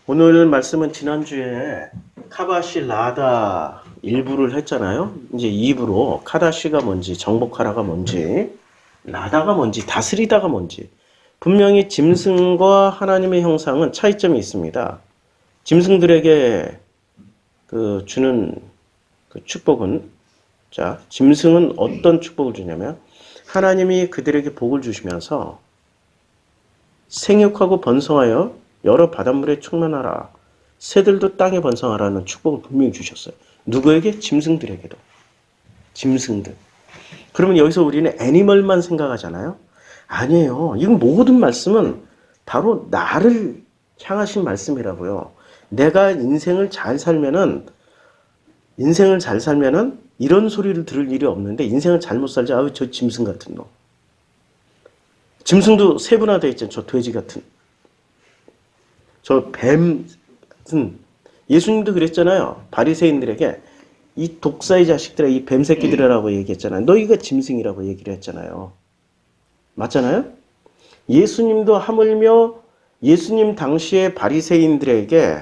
오늘 말씀은 지난주에 카바시 라다 일부를 했잖아요. 이제 2부로 카다시가 뭔지, 정복하라가 뭔지, 라다가 뭔지, 다스리다가 뭔지. 분명히 짐승과 하나님의 형상은 차이점이 있습니다. 짐승들에게 주는 축복은, 자, 짐승은 어떤 축복을 주냐면, 하나님이 그들에게 복을 주시면서 생육하고 번성하여 여러 바닷물에 충만하라. 새들도 땅에 번성하라는 축복을 분명히 주셨어요. 누구에게? 짐승들에게도. 짐승들. 그러면 여기서 우리는 애니멀만 생각하잖아요. 아니에요. 이건 모든 말씀은 바로 나를 향하신 말씀이라고요. 내가 인생을 잘 살면은 이런 소리를 들을 일이 없는데, 인생을 잘못 살자. 아유, 저 짐승 같은 놈. 짐승도 세분화되어 있잖아요. 저 돼지 같은. 저 뱀 같은. 예수님도 그랬잖아요. 바리새인들에게 이 독사의 자식들아, 이 뱀 새끼들이라고 얘기했잖아요. 너희가 짐승이라고 얘기를 했잖아요. 맞잖아요? 예수님도 하물며 예수님 당시의 바리새인들에게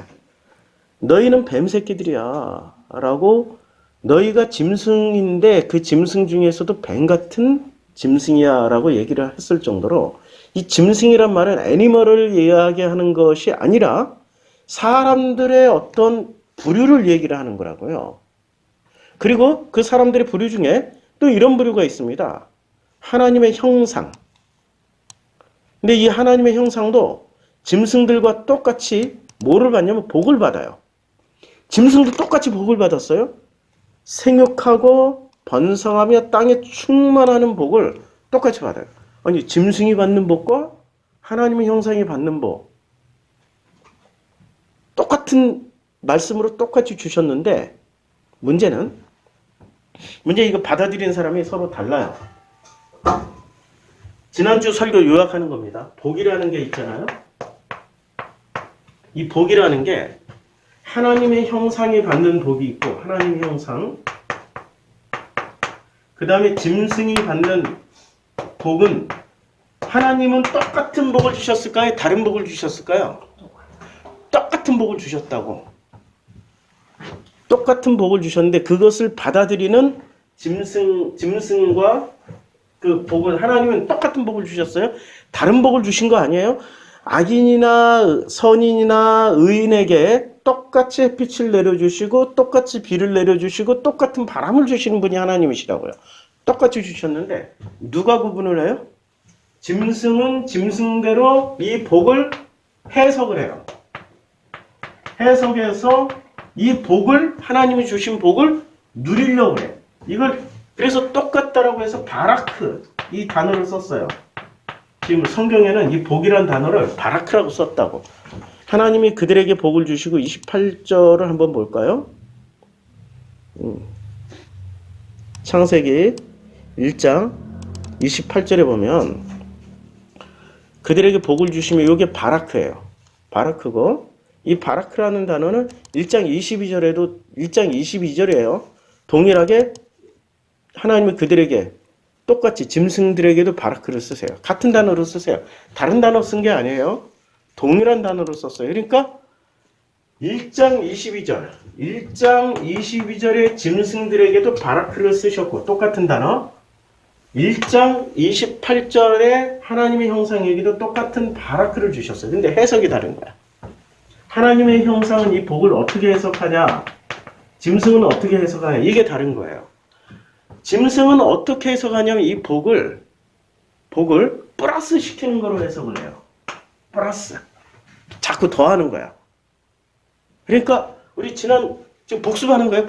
너희는 뱀 새끼들이야 라고, 너희가 짐승인데 그 짐승 중에서도 뱀 같은 짐승이야 라고 얘기를 했을 정도로, 이 짐승이란 말은 애니멀을 이야기하는 것이 아니라 사람들의 어떤 부류를 얘기를 하는 거라고요. 그리고 그 사람들의 부류 중에 또 이런 부류가 있습니다. 하나님의 형상. 근데 이 하나님의 형상도 짐승들과 똑같이 뭐를 받냐면 복을 받아요. 짐승도 똑같이 복을 받았어요. 생육하고 번성하며 땅에 충만하는 복을 똑같이 받아요. 아니, 짐승이 받는 복과 하나님의 형상이 받는 복, 똑같은 말씀으로 똑같이 주셨는데, 문제는 이거 받아들이는 사람이 서로 달라요. 지난주 설교 요약하는 겁니다. 복이라는 게 있잖아요. 이 복이라는 게 하나님의 형상이 받는 복이 있고, 하나님의 형상, 그 다음에 짐승이 받는 복은, 하나님은 똑같은 복을 주셨을까요? 다른 복을 주셨을까요? 똑같은 복을 주셨다고. 똑같은 복을 주셨는데 그것을 받아들이는 짐승과 그 복을, 하나님은 똑같은 복을 주셨어요. 다른 복을 주신 거 아니에요? 악인이나 선인이나 의인에게 똑같이 햇빛을 내려주시고 똑같이 비를 내려주시고 똑같은 바람을 주시는 분이 하나님이시라고요. 똑같이 주셨는데 누가 구분을 해요? 짐승은 짐승대로 이 복을 해석을 해요. 해석해서 이 복을, 하나님이 주신 복을 누리려고 해요. 이걸 그래서 똑같다라고 해서 바라크, 이 단어를 썼어요. 지금 성경에는 이 복이란 단어를 바라크라고 썼다고. 하나님이 그들에게 복을 주시고, 28절을 한번 볼까요? 창세기 1장 28절에 보면 그들에게 복을 주시면 이게 바라크예요. 바라크고, 이 바라크라는 단어는 1장 22절이에요. 동일하게 하나님이 그들에게 똑같이 짐승들에게도 바라크를 쓰세요. 같은 단어로 쓰세요. 다른 단어 쓴 게 아니에요. 동일한 단어로 썼어요. 그러니까 1장 22절에 짐승들에게도 바라크를 쓰셨고, 똑같은 단어. 1장 28절에 하나님의 형상에게도 똑같은 바라크를 주셨어요. 근데 해석이 다른 거야. 하나님의 형상은 이 복을 어떻게 해석하냐, 짐승은 어떻게 해석하냐, 이게 다른 거예요. 짐승은 어떻게 해석하냐면 이 복을 플러스 시키는 거로 해석을 해요. 플러스. 자꾸 더하는 거야. 그러니까 우리 지금 복습하는 거예요.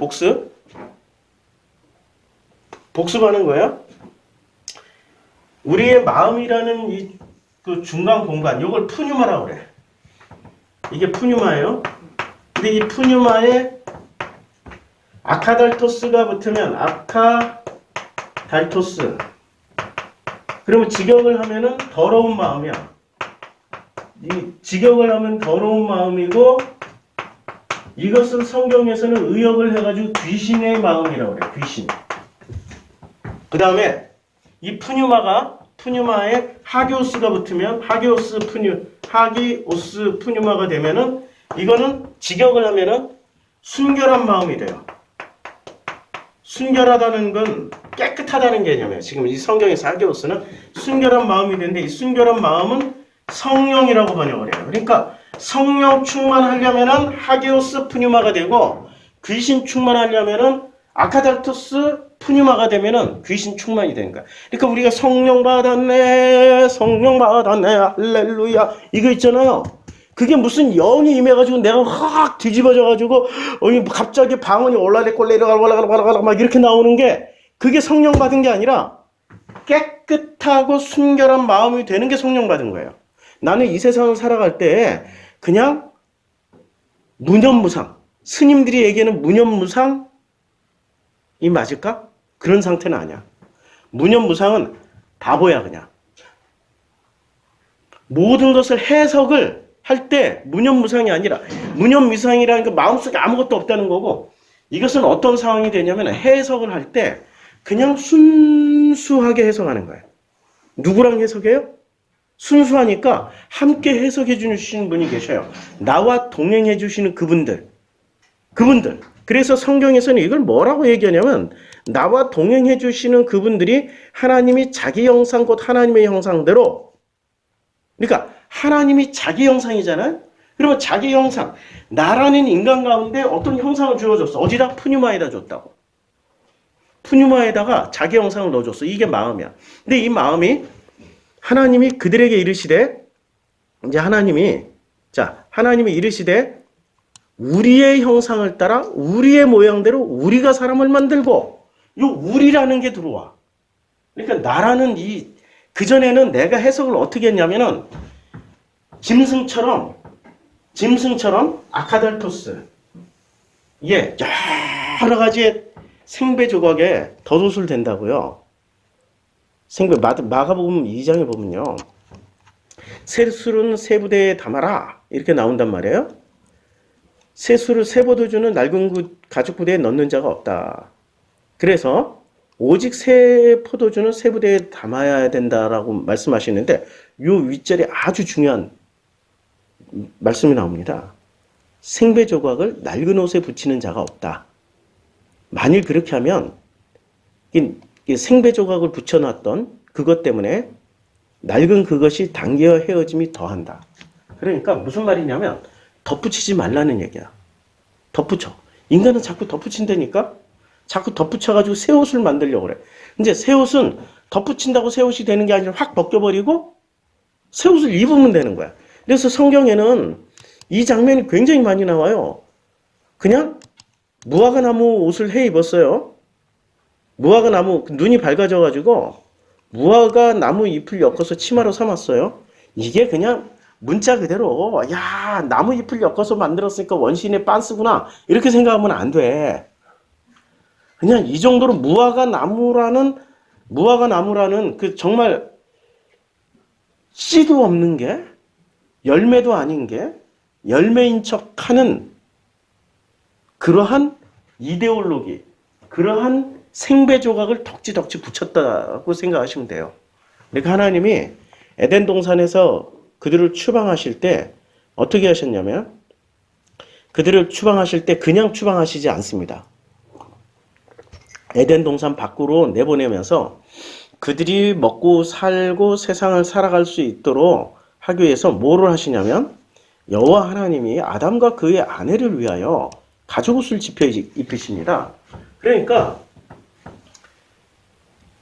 복습하는 거예요. 우리의 마음이라는 그 중간 공간, 이걸 푸뉴마라고 그래. 이게 푸뉴마예요. 근데 이 푸뉴마에 아카달토스가 붙으면 아카달토스. 그러면 직역을 하면은 더러운 마음이야. 이 직역을 하면 더러운 마음이고, 이것은 성경에서는 의역을 해가지고 귀신의 마음이라고 그래. 귀신. 그 다음에 이 푸뉴마에 하기오스가 붙으면 하기오스 푸뉴마가 되면은 이거는 직역을 하면은 순결한 마음이 돼요. 순결하다는 건 깨끗하다는 개념이에요. 지금 이 성경에서 하게오스는 순결한 마음이 되는데 이 순결한 마음은 성령이라고 번역을 해요. 그러니까 성령 충만하려면은 하게오스 푸뉴마가 되고 귀신 충만하려면은 아카달토스 푸뉴마가 되면은 귀신 충만이 되는 거야. 그러니까 우리가 성령 받았네, 성령 받았네, 할렐루야 이거 있잖아요. 그게 무슨 영이 임해가지고 내가 확 뒤집어져가지고 갑자기 방언이 올라내고 내려가고 막 이렇게 나오는 게 그게 성령 받은 게 아니라 깨끗하고 순결한 마음이 되는 게 성령 받은 거예요. 나는 이 세상을 살아갈 때 그냥 무념무상, 스님들이 얘기하는 무념무상이 맞을까? 그런 상태는 아니야. 무념무상은 바보야 그냥. 모든 것을 해석을 할 때 무념무상이 아니라 무념무상이라는 게 마음속에 아무것도 없다는 거고 이것은 어떤 상황이 되냐면 해석을 할 때 그냥 순수하게 해석하는 거예요. 누구랑 해석해요? 순수하니까 함께 해석해 주시는 분이 계셔요. 나와 동행해 주시는 그분들. 그래서 성경에서는 이걸 뭐라고 얘기하냐면 나와 동행해 주시는 그분들이 하나님이 자기 형상 곧 하나님의 형상대로 그러니까 하나님이 자기 형상이잖아요. 그러면 자기 형상 나라는 인간 가운데 어떤 형상을 주어줬어. 어디다? 푸뉴마에다 줬다고. 푸뉴마에다가 자기 형상을 넣어줬어. 이게 마음이야. 근데 이 마음이 하나님이 그들에게 이르시되 이제 하나님이 이르시되 우리의 형상을 따라 우리의 모양대로 우리가 사람을 만들고 이 우리라는 게 들어와. 그러니까 나라는 그전에는 내가 해석을 어떻게 했냐면은 짐승처럼 아카달토스 여러 가지의 생배 조각에 덧옷을 댄다고요. 마가복음 2장에 보면요. 쇠술은 세 부대에 담아라 이렇게 나온단 말이에요. 쇠술을 세 포도주는 낡은 가죽 부대에 넣는 자가 없다. 그래서 오직 새 포도주는 새 부대에 담아야 된다라고 말씀하시는데 요 윗절에 아주 중요한 말씀이 나옵니다. 생배 조각을 낡은 옷에 붙이는 자가 없다. 만일 그렇게 하면 이 생배 조각을 붙여놨던 그것 때문에 낡은 그것이 당겨 헤어짐이 더한다. 그러니까 무슨 말이냐면 덧붙이지 말라는 얘기야. 덧붙여. 인간은 자꾸 덧붙인다니까? 자꾸 덧붙여가지고 새 옷을 만들려고 그래. 이제 새 옷은 덧붙인다고 새 옷이 되는 게 아니라 확 벗겨버리고 새 옷을 입으면 되는 거야. 그래서 성경에는 이 장면이 굉장히 많이 나와요. 그냥 무화과 나무 옷을 해 입었어요. 무화과 나무, 눈이 밝아져가지고 무화과 나무 잎을 엮어서 치마로 삼았어요. 이게 그냥 문자 그대로 야 나무 잎을 엮어서 만들었으니까 원시인의 빤스구나 이렇게 생각하면 안 돼. 그냥 이 정도로 무화과 나무라는 그 정말 씨도 없는 게 열매도 아닌 게 열매인 척하는 그러한 이데올로기, 그러한 생배 조각을 덕지덕지 붙였다고 생각하시면 돼요. 그러니까 하나님이 에덴 동산에서 그들을 추방하실 때 어떻게 하셨냐면 그들을 추방하실 때 그냥 추방하시지 않습니다. 에덴 동산 밖으로 내보내면서 그들이 먹고 살고 세상을 살아갈 수 있도록 하기 위해서 뭐를 하시냐면 여호와 하나님이 아담과 그의 아내를 위하여 가죽옷을 입히십니다. 그러니까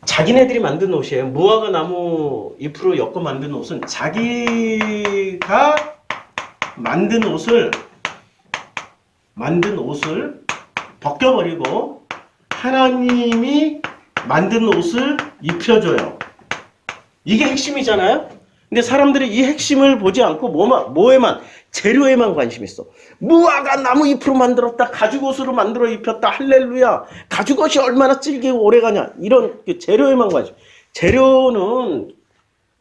자기네들이 만든 옷이에요. 무화과 나무 잎으로 엮어 만든 옷은 자기가 만든 옷을 벗겨버리고 하나님이 만든 옷을 입혀줘요. 이게 핵심이잖아요. 근데 사람들이 이 핵심을 보지 않고 뭐에만 재료에만 관심 있어. 무화과 나무 잎으로 만들었다. 가죽옷으로 만들어 입혔다. 할렐루야. 가죽옷이 얼마나 질기고 오래가냐. 이런 재료에만 관심. 재료는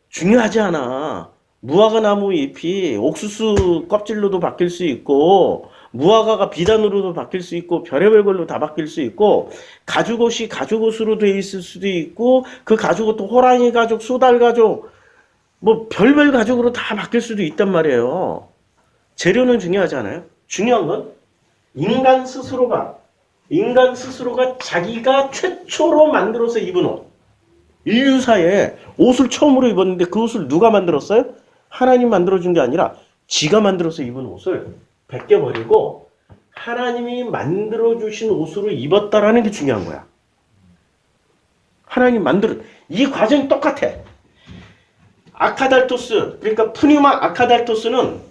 중요하지 않아. 무화과 나무 잎이 옥수수 껍질로도 바뀔 수 있고 무화과가 비단으로도 바뀔 수 있고 별의별 걸로 다 바뀔 수 있고 가죽옷이 가죽옷으로 되어 있을 수도 있고 그 가죽옷도 호랑이 가죽, 수달 가죽 뭐 별별 가죽으로 다 바뀔 수도 있단 말이에요. 재료는 중요하지 않아요? 중요한 건 인간 스스로가 자기가 최초로 만들어서 입은 옷. 인류사에 옷을 처음으로 입었는데 그 옷을 누가 만들었어요? 하나님 만들어준 게 아니라 지가 만들어서 입은 옷을 벗겨버리고 하나님이 만들어주신 옷으로 입었다라는 게 중요한 거야. 이 과정이 똑같아. 아카달토스, 그러니까 푸뉴마 아카달토스는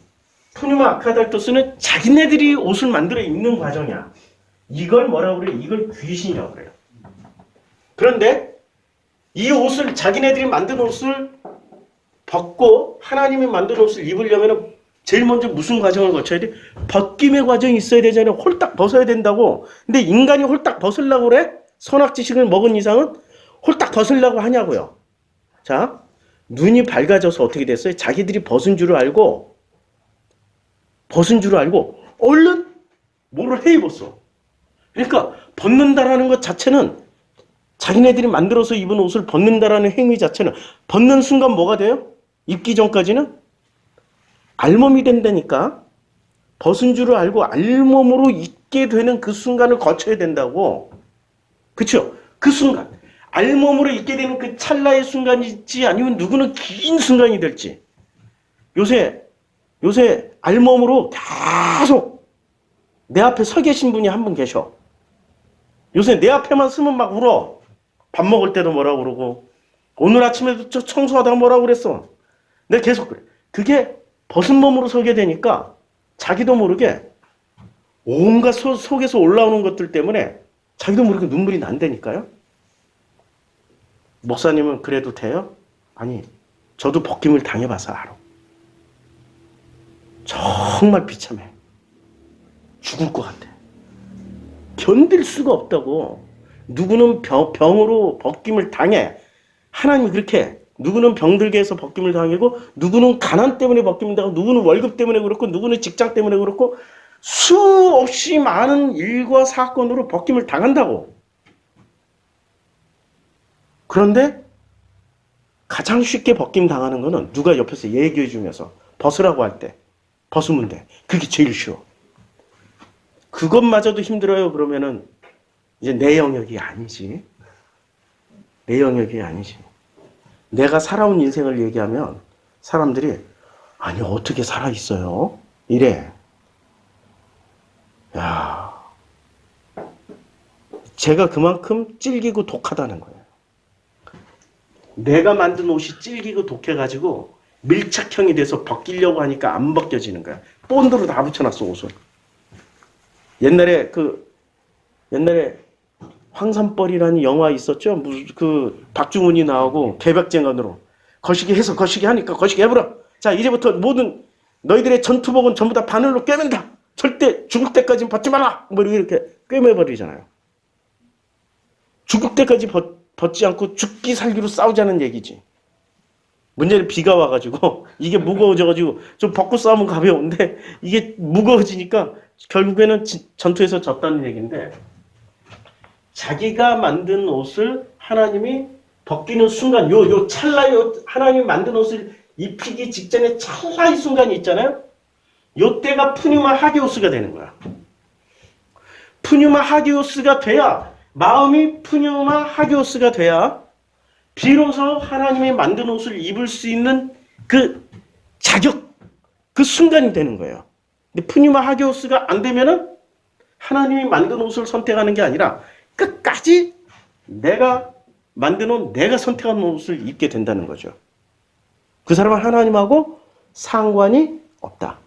자기네들이 옷을 만들어 입는 과정이야. 이걸 뭐라고 그래? 이걸 귀신이라고 그래요. 그런데 이 옷을, 자기네들이 만든 옷을 벗고 하나님이 만든 옷을 입으려면 제일 먼저 무슨 과정을 거쳐야 돼? 벗김의 과정이 있어야 되잖아요. 홀딱 벗어야 된다고. 근데 인간이 홀딱 벗으려고 그래? 선악지식을 먹은 이상은 홀딱 벗으려고 하냐고요. 자, 눈이 밝아져서 어떻게 됐어요? 자기들이 벗은 줄 알고 얼른 뭐를 해 입었어. 그러니까 벗는다라는 것 자체는, 자기네들이 만들어서 입은 옷을 벗는다라는 행위 자체는 벗는 순간 뭐가 돼요? 입기 전까지는 알몸이 된다니까. 벗은 줄을 알고 알몸으로 입게 되는 그 순간을 거쳐야 된다고. 그쵸? 그 순간. 알몸으로 입게 되는 그 찰나의 순간이지 아니면 누구는 긴 순간이 될지. 요새 알몸으로 계속 내 앞에 서 계신 분이 한 분 계셔. 요새 내 앞에만 서면 막 울어. 밥 먹을 때도 뭐라고 그러고 오늘 아침에도 저 청소하다가 뭐라고 그랬어. 내가 계속 그래. 그게 벗은 몸으로 서게 되니까 자기도 모르게 온갖 속에서 올라오는 것들 때문에 자기도 모르게 눈물이 난다니까요. 목사님은 그래도 돼요? 아니, 저도 벗김을 당해봐서 알아. 정말 비참해. 죽을 것 같아. 견딜 수가 없다고. 누구는 병으로 벗김을 당해. 하나님이 그렇게, 누구는 병들게 해서 벗김을 당하고, 누구는 가난 때문에 벗김을 당하고, 누구는 월급 때문에 그렇고, 누구는 직장 때문에 그렇고, 수없이 많은 일과 사건으로 벗김을 당한다고. 그런데 가장 쉽게 벗김 당하는 거는 누가 옆에서 얘기해 주면서 벗으라고 할 때 벗으면 돼. 그게 제일 쉬워. 그것마저도 힘들어요. 그러면은 이제 내 영역이 아니지. 내 영역이 아니지. 내가 살아온 인생을 얘기하면 사람들이 아니 어떻게 살아있어요? 이래. 야, 제가 그만큼 찔기고 독하다는 거예요. 내가 만든 옷이 찔기고 독해가지고 밀착형이 돼서 벗기려고 하니까 안 벗겨지는 거야. 본드로 다 붙여놨어, 옷을. 옛날에 황산벌이라는 영화 있었죠? 무슨 박중훈이 나오고 개백쟁언으로 거시기 하니까 거시기 해버려. 자, 이제부터 모든 너희들의 전투복은 전부 다 바늘로 꿰맨다. 절대 죽을 때까지 벗지 마라. 뭐 이렇게 꿰매버리잖아요. 죽을 때까지 벗지 않고 죽기 살기로 싸우자는 얘기지. 문제는 비가 와가지고 이게 무거워져가지고 좀 벗고 싸우면 가벼운데 이게 무거워지니까 결국에는 전투에서 졌다는 얘기인데, 자기가 만든 옷을 하나님이 벗기는 순간, 요 찰나에 하나님이 만든 옷을 입히기 직전에 찰나의 순간이 있잖아요. 요때가 푸뉴마 하기오스가 되는 거야. 푸뉴마 하기오스가 돼야, 마음이 푸뉴마 하기오스가 돼야 비로소 하나님이 만든 옷을 입을 수 있는 그 자격, 그 순간이 되는 거예요. 근데 푸뉴마 하기오스가 안 되면은 하나님이 만든 옷을 선택하는 게 아니라 끝까지 내가 만든 옷, 내가 선택한 옷을 입게 된다는 거죠. 그 사람은 하나님하고 상관이 없다.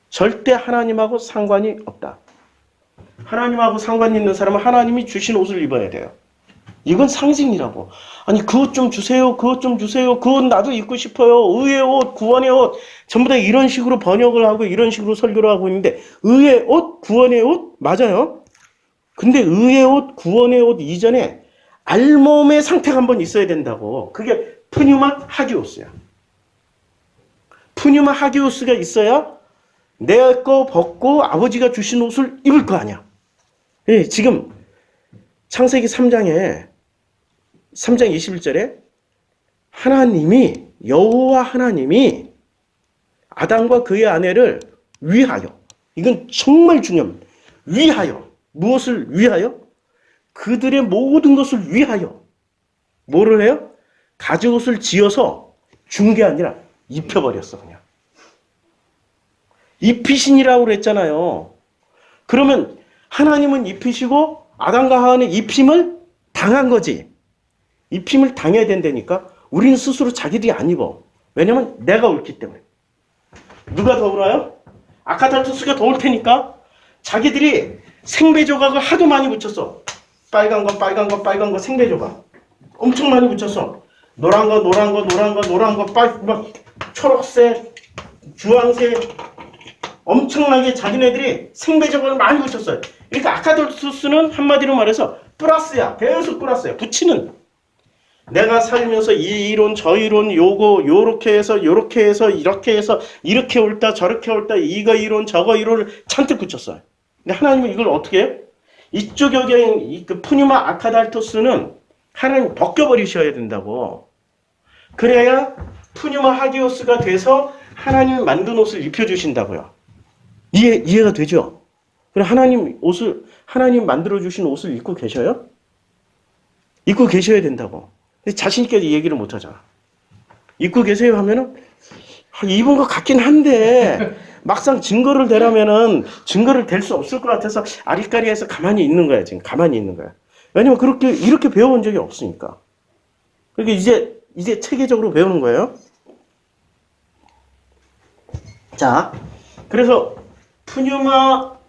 절대 하나님하고 상관이 없다. 하나님하고 상관이 있는 사람은 하나님이 주신 옷을 입어야 돼요. 이건 상징이라고. 아니, 그 옷 좀 주세요. 그 옷 좀 주세요. 그 옷 나도 입고 싶어요. 의의 옷, 구원의 옷. 전부 다 이런 식으로 번역을 하고 이런 식으로 설교를 하고 있는데, 의의 옷, 구원의 옷? 맞아요. 근데 의의 옷, 구원의 옷 이전에 알몸의 상태가 한번 있어야 된다고. 그게 푸뉴마 하기오스야. 푸뉴마 하기오스가 있어야 내 거 벗고 아버지가 주신 옷을 입을 거 아니야. 예, 지금 창세기 3장 21절에 하나님이, 여호와 하나님이 아담과 그의 아내를 위하여. 이건 정말 중요합니다. 위하여. 무엇을 위하여? 그들의 모든 것을 위하여. 뭐를 해요? 가죽옷을 지어서 준 게 아니라 입혀버렸어, 그냥. 입히신이라고 그랬잖아요. 그러면 하나님은 입히시고 아담과 하와는 입힘을 당한 거지. 입힘을 당해야 된다니까. 우리는 스스로 자기들이 안 입어. 왜냐면 내가 옳기 때문에. 누가 더 울어요? 아카달투스가 더 올 테니까. 자기들이 생배 조각을 하도 많이 붙였어. 빨간 거 생배 조각. 엄청 많이 붙였어. 노란 거, 막 초록색, 주황색. 엄청나게 자기네들이 생배 조각을 많이 붙였어요. 그러니까 아카달투스는 한마디로 말해서 플러스야. 계속 플러스야. 붙이는. 내가 살면서 이 이론, 저 이론, 요렇게 해서, 이렇게 옳다, 저렇게 옳다, 이거 이론, 저거 이론을 잔뜩 붙였어요. 근데 하나님은 이걸 어떻게 해요? 이쪽 여경, 그 푸뉴마 아카달토스는 하나님 벗겨버리셔야 된다고. 그래야 푸뉴마 하기오스가 돼서 하나님이 만든 옷을 입혀주신다고요. 이해가 되죠? 그래, 하나님 만들어주신 옷을 입고 계셔요? 입고 계셔야 된다고. 근데 자신있게 얘기를 못 하잖아. 입고 계세요 하면은, 입은 것 같긴 한데, 막상 증거를 대라면은 증거를 댈 수 없을 것 같아서 아리까리해서 가만히 있는 거야, 지금. 가만히 있는 거야. 왜냐면 이렇게 배워본 적이 없으니까. 그러니까 이제 체계적으로 배우는 거예요. 자, 그래서 푸뉴마가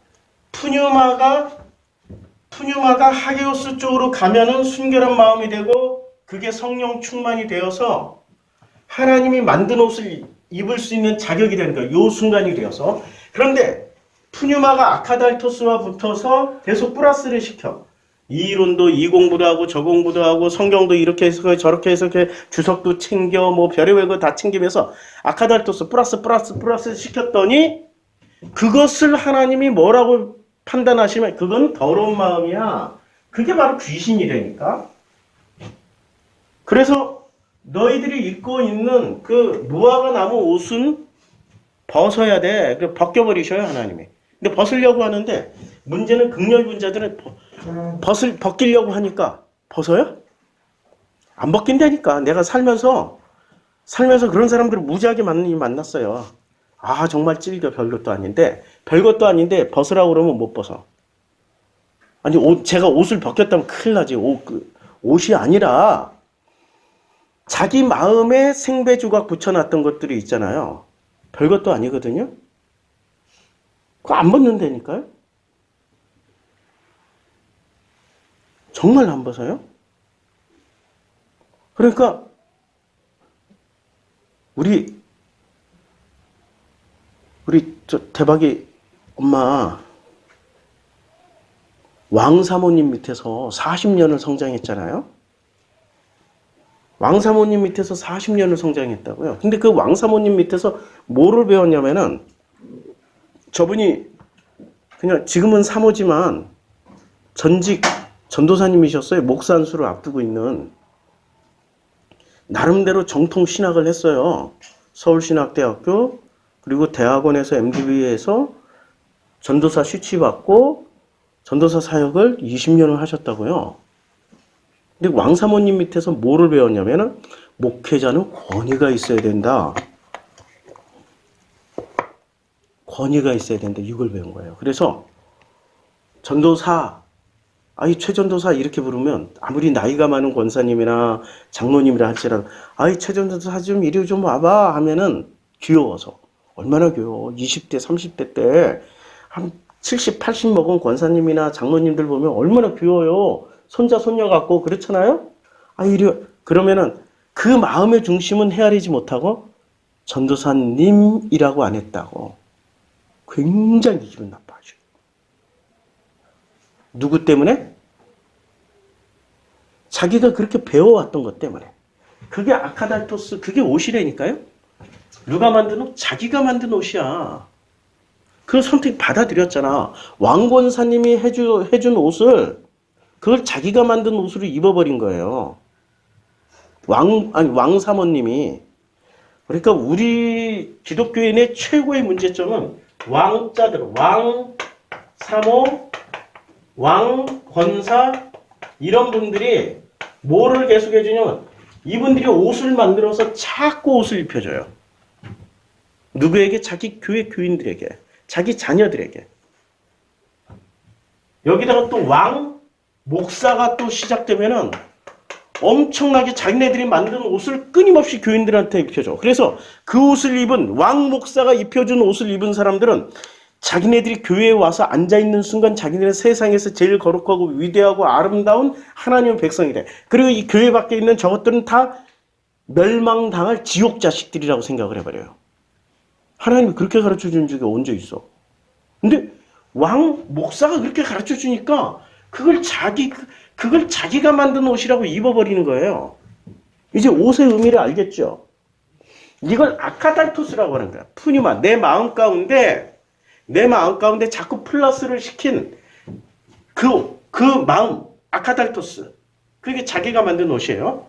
하기오스 쪽으로 가면은 순결한 마음이 되고, 그게 성령 충만이 되어서 하나님이 만든 옷을 입을 수 있는 자격이 되는 거예요. 요 순간이 되어서. 그런데 푸뉴마가 아카달토스와 붙어서 계속 플러스를 시켜. 이 이론도 이 공부도 하고 저 공부도 하고 성경도 이렇게 해서 저렇게 해서 주석도 챙겨 뭐 별의별 거 다 챙기면서 아카달토스 플러스 시켰더니 그것을 하나님이 뭐라고 판단하시면 그건 더러운 마음이야. 그게 바로 귀신이라니까. 그래서 너희들이 입고 있는 그 무화과 나무 옷은 벗어야 돼. 그래 벗겨버리셔요, 하나님이. 근데 벗으려고 하는데 문제는 극렬분자들은 벗기려고 하니까 벗어요? 안 벗긴다니까. 내가 살면서 그런 사람들을 무지하게 만났어요. 아, 정말 찔겨. 별것도 아닌데 벗으라고 그러면 못 벗어. 아니, 제가 옷을 벗겼다면 큰일 나지. 옷이 아니라 자기 마음에 생배 조각 붙여놨던 것들이 있잖아요. 별것도 아니거든요. 그거 안 벗는다니까요. 정말 안 벗어요. 그러니까 우리 저 대박이 엄마 왕사모님 밑에서 40년을 성장했잖아요. 왕사모님 밑에서 40년을 성장했다고요. 근데 그 왕사모님 밑에서 뭐를 배웠냐면은 저분이 그냥 지금은 사모지만 전직 전도사님이셨어요. 목사 안수를 앞두고 있는. 나름대로 정통 신학을 했어요. 서울신학대학교 그리고 대학원에서 MDB에서 전도사 쉬취받고 전도사 사역을 20년을 하셨다고요. 근데 왕사모님 밑에서 뭐를 배웠냐면은 목회자는 권위가 있어야 된다. 권위가 있어야 된다. 이걸 배운 거예요. 그래서 전도사, 최전도사 이렇게 부르면 아무리 나이가 많은 권사님이나 장로님이라 할지라도 최전도사 좀 이리 좀 와봐 하면은 귀여워서. 얼마나 귀여워. 20대, 30대 때 한 70, 80 먹은 권사님이나 장로님들 보면 얼마나 귀여워요. 손자, 손녀 같고 그렇잖아요? 그러면은 그 마음의 중심은 헤아리지 못하고 전도사님이라고 안 했다고. 굉장히 기분 나빠져. 누구 때문에? 자기가 그렇게 배워왔던 것 때문에. 그게 아카달토스, 그게 옷이라니까요? 누가 만든 옷? 자기가 만든 옷이야. 그 선택 받아들였잖아. 왕권사님이 해준 옷을 그걸 자기가 만든 옷으로 입어버린 거예요. 왕사모님이 그러니까 우리 기독교인의 최고의 문제점은 왕자들, 왕, 사모, 왕, 권사 이런 분들이 뭐를 계속 해주냐면 이분들이 옷을 만들어서 자꾸 옷을 입혀줘요. 누구에게? 자기 교회 교인들에게, 자기 자녀들에게. 여기다가 또 왕, 목사가 또 시작되면은 엄청나게 자기네들이 만든 옷을 끊임없이 교인들한테 입혀줘. 그래서 그 옷을 입은 왕 목사가 입혀준 옷을 입은 사람들은 자기네들이 교회에 와서 앉아있는 순간 자기네는 세상에서 제일 거룩하고 위대하고 아름다운 하나님의 백성이래. 그리고 이 교회 밖에 있는 저것들은 다 멸망당할 지옥 자식들이라고 생각을 해버려요. 하나님이 그렇게 가르쳐준 적이 언제 있어? 근데 왕 목사가 그렇게 가르쳐주니까 그걸 자기가 만든 옷이라고 입어버리는 거예요. 이제 옷의 의미를 알겠죠? 이걸 아카달토스라고 하는 거야. 푸니마, 내 마음 가운데 자꾸 플러스를 시킨 그 마음, 아카달토스. 그게 자기가 만든 옷이에요.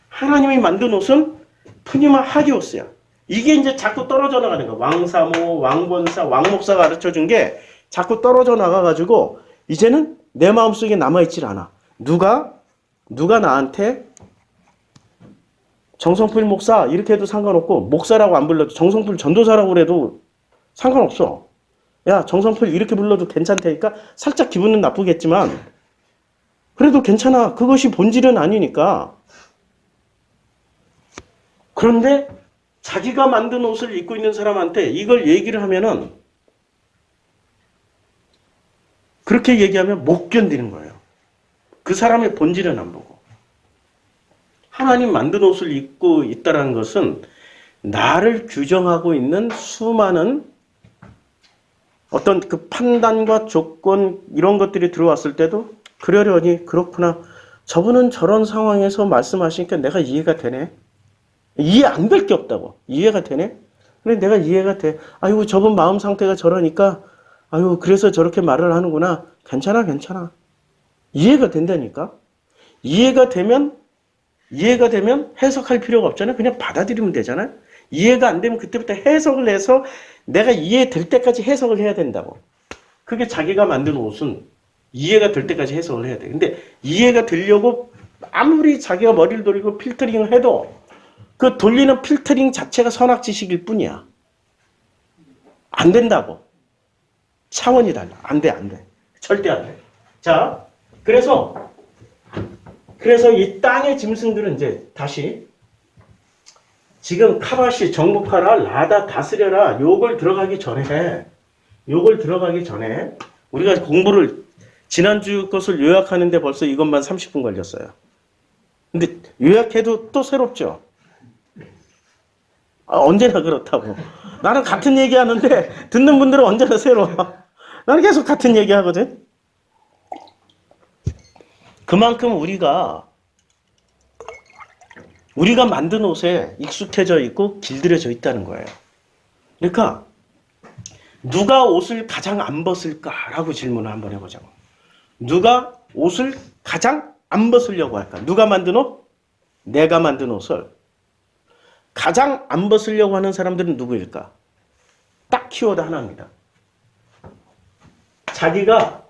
하나님이 만든 옷은 푸니마 하기오스야. 이게 이제 자꾸 떨어져 나가는 거야. 왕사모, 왕본사, 왕목사가 가르쳐 준 게 자꾸 떨어져 나가가지고 이제는 내 마음속에 남아있질 않아. 누가 나한테 정성필 목사 이렇게 해도 상관없고 목사라고 안 불러도 정성필 전도사라고 그래도 상관없어. 야 정성필 이렇게 불러도 괜찮다니까 살짝 기분은 나쁘겠지만 그래도 괜찮아. 그것이 본질은 아니니까. 그런데 자기가 만든 옷을 입고 있는 사람한테 이걸 얘기를 하면은 그렇게 얘기하면 못 견디는 거예요. 그 사람의 본질은 안 보고. 하나님 만든 옷을 입고 있다는 것은 나를 규정하고 있는 수많은 어떤 그 판단과 조건 이런 것들이 들어왔을 때도 그러려니 그렇구나. 저분은 저런 상황에서 말씀하시니까 내가 이해가 되네. 이해 안 될 게 없다고. 이해가 되네. 그래 내가 이해가 돼. 아이고 저분 마음 상태가 저러니까 아유 그래서 저렇게 말을 하는구나. 괜찮아. 이해가 된다니까. 이해가 되면 해석할 필요가 없잖아요. 그냥 받아들이면 되잖아요. 이해가 안 되면 그때부터 해석을 해서 내가 이해될 때까지 해석을 해야 된다고. 그게 자기가 만든 옷은 이해가 될 때까지 해석을 해야 돼. 근데 이해가 되려고 아무리 자기가 머리를 돌리고 필터링을 해도 그 돌리는 필터링 자체가 선악지식일 뿐이야. 안 된다고. 차원이 달라. 안 돼. 절대 안 돼. 자, 그래서 이 땅의 짐승들은 이제 다시 지금 카바시 정복하라, 라다 다스려라 요걸 들어가기 전에 우리가 공부를 지난주 것을 요약하는데 벌써 이것만 30분 걸렸어요. 근데 요약해도 또 새롭죠. 언제나 그렇다고. 나는 같은 얘기 하는데 듣는 분들은 언제나 새로워. 나는 계속 같은 얘기 하거든. 그만큼 우리가 만든 옷에 익숙해져 있고 길들여져 있다는 거예요. 그러니까 누가 옷을 가장 안 벗을까라고 질문을 한번 해보자고. 누가 옷을 가장 안 벗으려고 할까? 누가 만든 옷? 내가 만든 옷을 가장 안 벗으려고 하는 사람들은 누구일까? 딱 키워드 하나입니다. 자기가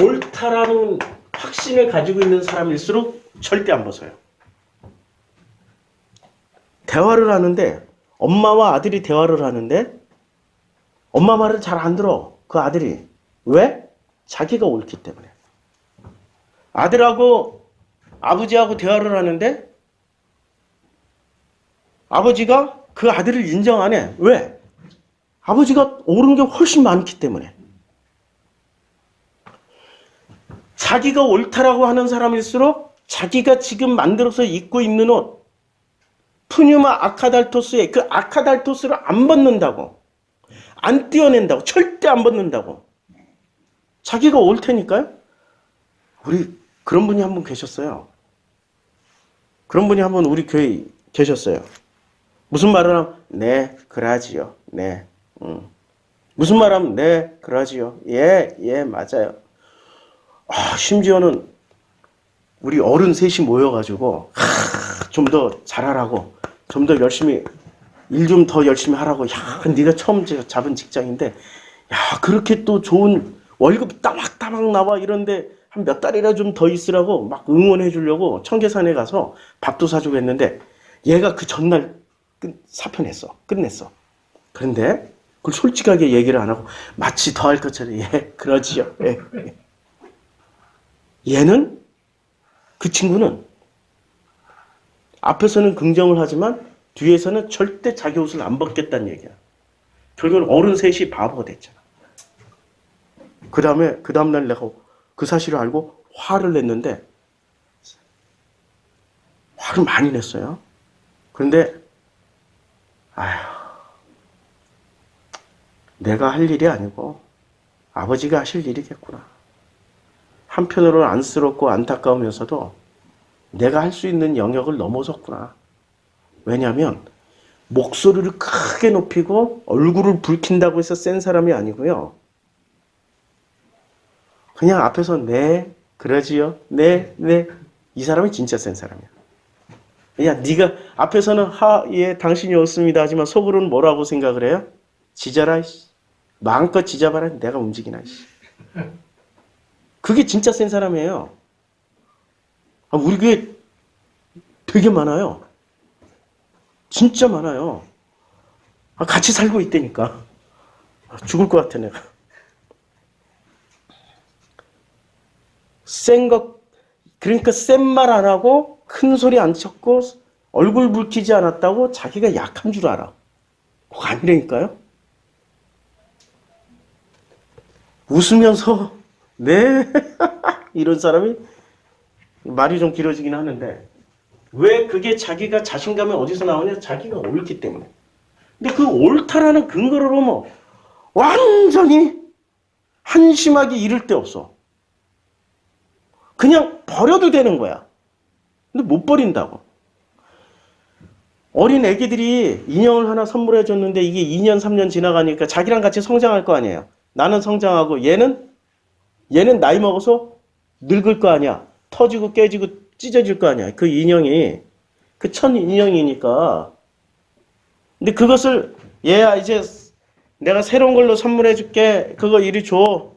옳다라는 확신을 가지고 있는 사람일수록 절대 안 벗어요. 대화를 하는데 엄마와 아들이 대화를 하는데 엄마 말을 잘 안 들어. 그 아들이. 왜? 자기가 옳기 때문에. 아들하고 아버지하고 대화를 하는데 아버지가 그 아들을 인정 안 해. 왜? 아버지가 옳은 게 훨씬 많기 때문에. 자기가 옳다라고 하는 사람일수록 자기가 지금 만들어서 입고 있는 옷, 푸뉴마 아카달토스의 그 아카달토스를 안 벗는다고. 안 떼어낸다고. 절대 안 벗는다고. 자기가 옳다니까요. 우리 그런 분이 한 분 계셨어요. 그런 분이 한 분 우리 교회에 계셨어요. 무슨 말을 하면 네, 그러지요. 네. 무슨 말 하면 네, 그러지요. 예, 맞아요. 심지어는 우리 어른 셋이 모여가지고 좀 더 잘하라고 좀 더 열심히 일 좀 더 열심히 하라고. 야, 네가 처음 잡은 직장인데, 야, 그렇게 또 좋은 월급 따박따박 나와 이런데 한 몇 달이라 좀 더 있으라고 막 응원해 주려고 청계산에 가서 밥도 사주고 했는데, 얘가 그 전날 사표냈어. 끝냈어. 그런데 그걸 솔직하게 얘기를 안 하고 마치 더 할 것처럼, 예, 그러지요. 예. 얘는, 그 친구는 앞에서는 긍정을 하지만 뒤에서는 절대 자기 옷을 안 벗겠다는 얘기야. 결국은 어른 셋이 바보가 됐잖아. 그 다음날 내가 그 사실을 알고 화를 냈는데, 화를 많이 냈어요. 그런데, 아휴, 내가 할 일이 아니고 아버지가 하실 일이겠구나. 한편으로는 안쓰럽고 안타까우면서도 내가 할 수 있는 영역을 넘어섰구나. 왜냐하면 목소리를 크게 높이고 얼굴을 붉힌다고 해서 센 사람이 아니고요. 그냥 앞에서 네, 그러지요. 네, 네. 이 사람이 진짜 센 사람이야. 야, 네가 앞에서는 예, 당신이 옳습니다 하지만 속으로는 뭐라고 생각을 해요? 지져라. 마음껏 지져봐라. 내가 움직이나. 그게 진짜 센 사람이에요. 우리 교회 되게 많아요. 진짜 많아요. 같이 살고 있다니까. 죽을 것 같아, 내가. 그러니까 센 말 안 하고 큰 소리 안 쳤고 얼굴 붉히지 않았다고 자기가 약한 줄 알아. 그거 아니라니까요. 웃으면서 네 이런 사람이 말이 좀 길어지긴 하는데, 왜 그게 자기가 자신감이 어디서 나오냐? 자기가 옳기 때문에. 근데 그 옳다라는 근거를 보면 완전히 한심하게 잃을 데 없어. 그냥 버려도 되는 거야. 근데 못 버린다고. 어린 애기들이 인형을 하나 선물해 줬는데 이게 2년, 3년 지나가니까 자기랑 같이 성장할 거 아니에요. 나는 성장하고 얘는 나이 먹어서 늙을 거 아니야. 터지고 깨지고 찢어질 거 아니야. 그 인형이. 그 천 인형이니까. 근데 그것을 얘야 이제 내가 새로운 걸로 선물해 줄게. 그거 이리 줘.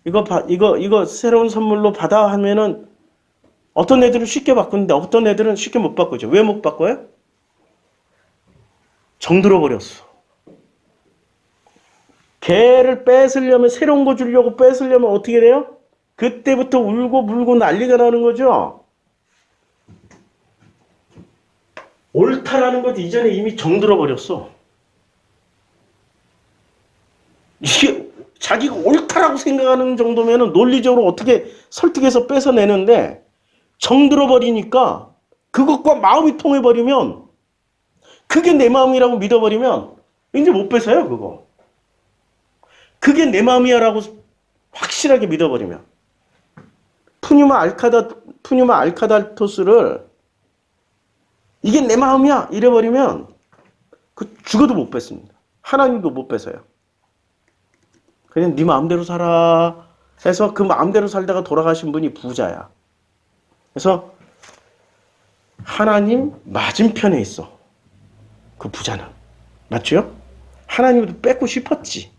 이거 새로운 선물로 받아 하면은 어떤 애들은 쉽게 바꾸는데 어떤 애들은 쉽게 못 바꾸죠. 왜 못 바꿔요? 정들어 버렸어. 걔를 뺏으려면, 새로운 거 주려고 뺏으려면 어떻게 돼요? 그때부터 울고 물고 난리가 나는 거죠. 옳다라는 것 이전에 이미 정들어 버렸어. 이게 자기가 옳다라고 생각하는 정도면은 논리적으로 어떻게 설득해서 뺏어내는데, 정들어 버리니까 그것과 마음이 통해 버리면, 그게 내 마음이라고 믿어버리면 이제 못 뺏어요, 그거. 그게 내 마음이야라고 확실하게 믿어버리면. 푸뉴마 알카달토스를 이게 내 마음이야 이래버리면 그 죽어도 못 뺏습니다. 하나님도 못 뺏어요. 그냥 네 마음대로 살아 해서 그 마음대로 살다가 돌아가신 분이 부자야. 그래서 하나님 맞은편에 있어. 그 부자는. 맞죠? 하나님도 뺏고 싶었지.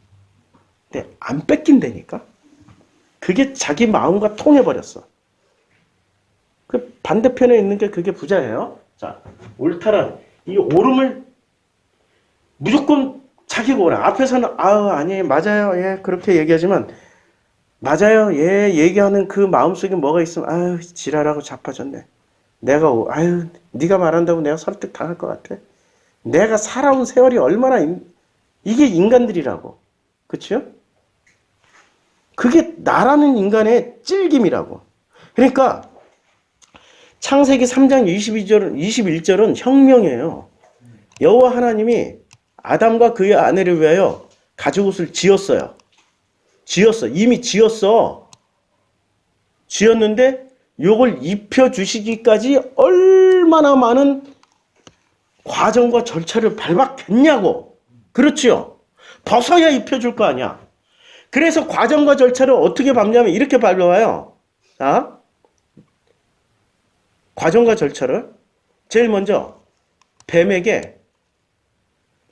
근데 안 뺏긴다니까. 그게 자기 마음과 통해버렸어. 그 반대편에 있는 게 그게 부자예요. 자, 옳다란 이 옳음을 무조건 자기가 옳아. 앞에서는 아니에요, 맞아요, 예, 그렇게 얘기하지만 맞아요, 예, 얘기하는 그 마음속에 뭐가 있으면 지랄하고 자빠졌네. 내가 네가 말한다고 내가 설득 당할 것 같아. 내가 살아온 세월이 얼마나 이게 인간들이라고. 그렇죠? 그게 나라는 인간의 찔김이라고. 그러니까 창세기 3장 21절은 혁명이에요. 여호와 하나님이 아담과 그의 아내를 위하여 가죽옷을 지었어요. 이미 지었어. 지었는데 요걸 입혀주시기까지 얼마나 많은 과정과 절차를 밟았겠냐고. 그렇지요? 벗어야 입혀줄 거 아니야. 그래서 과정과 절차를 어떻게 밟냐면 이렇게 밟아와요. 자, 과정과 절차를 제일 먼저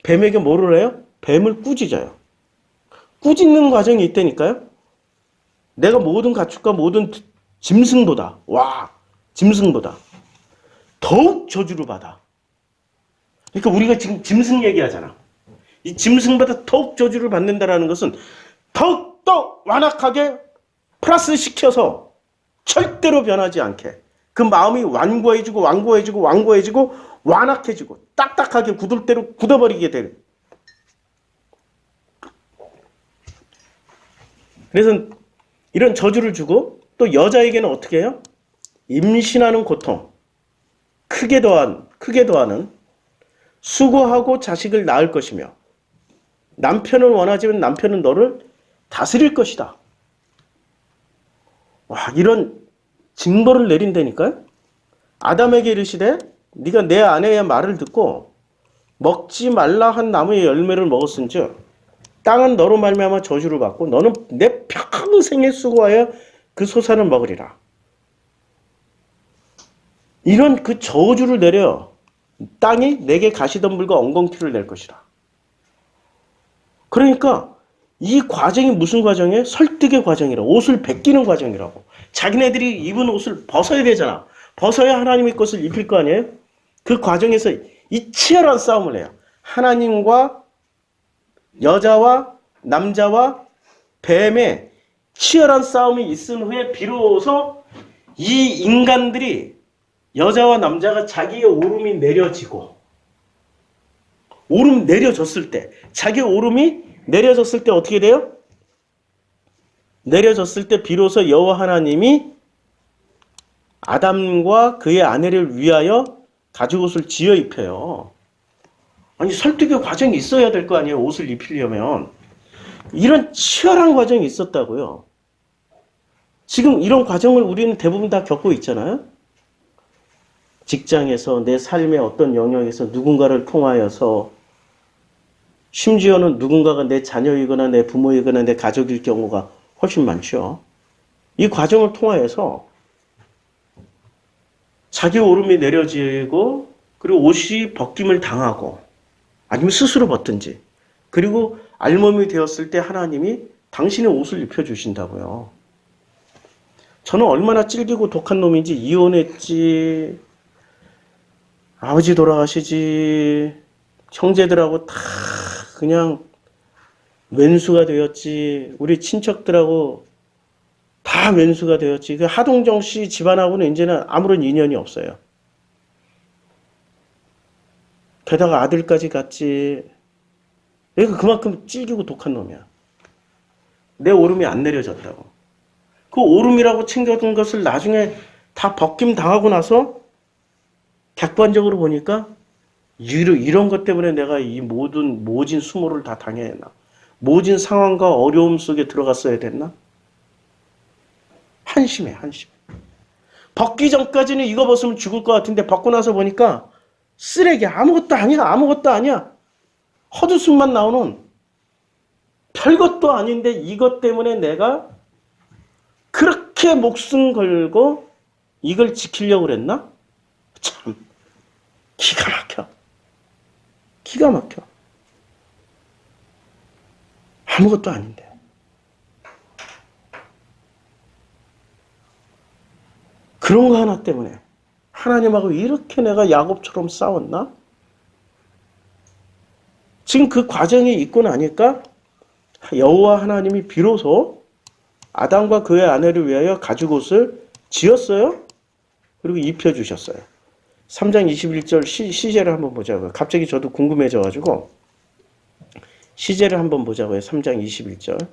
뱀에게 뭐를 해요? 뱀을 꾸짖어요. 꾸짖는 과정이 있다니까요. 내가 모든 가축과 모든 짐승보다 더욱 저주를 받아. 그러니까 우리가 지금 짐승 얘기하잖아. 이 짐승보다 더욱 저주를 받는다라는 것은 더욱더 완악하게 플러스 시켜서 절대로 변하지 않게 그 마음이 완고해지고 완악해지고 딱딱하게 굳을 대로 굳어버리게 될. 그래서 이런 저주를 주고 또 여자에게는 어떻게 해요? 임신하는 고통, 크게 더하는 수고하고 자식을 낳을 것이며 남편을 원하지만 남편은 너를 다스릴 것이다. 와, 이런 징벌을 내린다니까요. 아담에게 이르시되 네가 내 아내의 말을 듣고 먹지 말라 한 나무의 열매를 먹었은즉 땅은 너로 말미암아 저주를 받고 너는 내 평생에 수고하여 그 소산을 먹으리라. 이런 그 저주를 내려 땅이 내게 가시덤불과 엉겅퀴를 낼 것이라. 그러니까 이 과정이 무슨 과정이에요? 설득의 과정이라. 옷을 벗기는 과정이라고. 자기네들이 입은 옷을 벗어야 되잖아. 벗어야 하나님의 것을 입힐 거 아니에요? 그 과정에서 이 치열한 싸움을 해요. 하나님과 여자와 남자와 뱀의 치열한 싸움이 있은 후에 비로소 이 인간들이 여자와 남자가 자기의 오름이 내려지고 오름 내려졌을 때 자기의 오름이 내려졌을 때 어떻게 돼요? 내려졌을 때 비로소 여호와 하나님이 아담과 그의 아내를 위하여 가죽옷을 지어 입혀요. 아니 설득의 과정이 있어야 될 거 아니에요. 옷을 입히려면. 이런 치열한 과정이 있었다고요. 지금 이런 과정을 우리는 대부분 다 겪고 있잖아요. 직장에서 내 삶의 어떤 영역에서 누군가를 통하여서 심지어는 누군가가 내 자녀이거나 내 부모이거나 내 가족일 경우가 훨씬 많죠. 이 과정을 통하여서 자기 오름이 내려지고 그리고 옷이 벗김을 당하고 아니면 스스로 벗든지 그리고 알몸이 되었을 때 하나님이 당신의 옷을 입혀주신다고요. 저는 얼마나 찔기고 독한 놈인지 이혼했지, 아버지 돌아가시지, 형제들하고 다 그냥 왼수가 되었지, 우리 친척들하고 다 왼수가 되었지. 그 하동정 씨 집안하고는 이제는 아무런 인연이 없어요. 게다가 아들까지 갔지. 그러니까 그만큼 찔기고 독한 놈이야. 내 오름이 안 내려졌다고. 그 오름이라고 챙겨둔 것을 나중에 다 벗김 당하고 나서 객관적으로 보니까 이런 것 때문에 내가 이 모진 수모를 다 당해야 했나? 모진 상황과 어려움 속에 들어갔어야 됐나? 한심해. 벗기 전까지는 이거 벗으면 죽을 것 같은데 벗고 나서 보니까 쓰레기, 아무것도 아니야. 헛웃음만 나오는 별것도 아닌데 이것 때문에 내가 그렇게 목숨 걸고 이걸 지키려고 그랬나? 참 기가 막혀. 아무것도 아닌데. 그런 거 하나 때문에 하나님하고 이렇게 내가 야곱처럼 싸웠나? 지금 그 과정이 있고 나니까 여호와 하나님이 비로소 아담과 그의 아내를 위하여 가죽옷을 지었어요. 그리고 입혀주셨어요. 3장 21절 시제를 한번 보자고요. 갑자기 저도 궁금해져가지고 시제를 한번 보자고요. 3장 21절.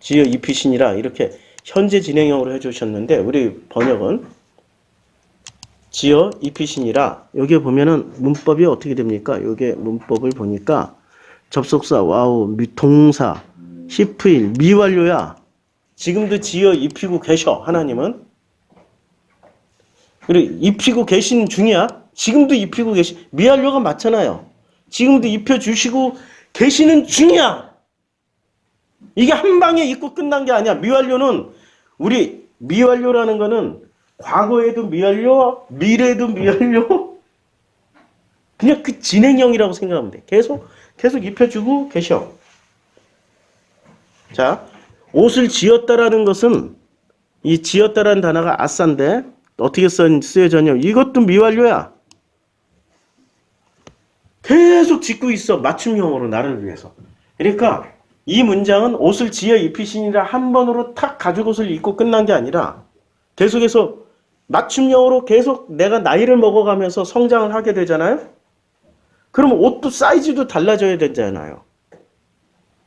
지어 입히시니라 이렇게 현재 진행형으로 해주셨는데 우리 번역은 지어 입히시니라. 여기에 보면은 문법이 어떻게 됩니까? 여기에 문법을 보니까 접속사 와우 동사 히프일 미완료야. 지금도 지어 입히고 계셔. 하나님은. 그리고 입히고 계신 중이야. 지금도 입히고 미완료가 맞잖아요. 지금도 입혀주시고 계시는 중이야. 이게 한 방에 입고 끝난 게 아니야. 미완료라는 거는 과거에도 미완료, 미래에도 미완료, 그냥 그 진행형이라고 생각하면 돼. 계속 입혀주고 계셔. 자, 옷을 지었다라는 것은 이 지었다라는 단어가 아싸인데 어떻게 쓰여졌냐면 이것도 미완료야. 계속 짓고 있어. 맞춤형으로 나를 위해서. 그러니까 이 문장은 옷을 지어 입히시니라 한 번으로 탁 가죽 옷을 입고 끝난 게 아니라 계속해서 맞춤형으로 계속 내가 나이를 먹어가면서 성장을 하게 되잖아요. 그러면 옷도 사이즈도 달라져야 되잖아요.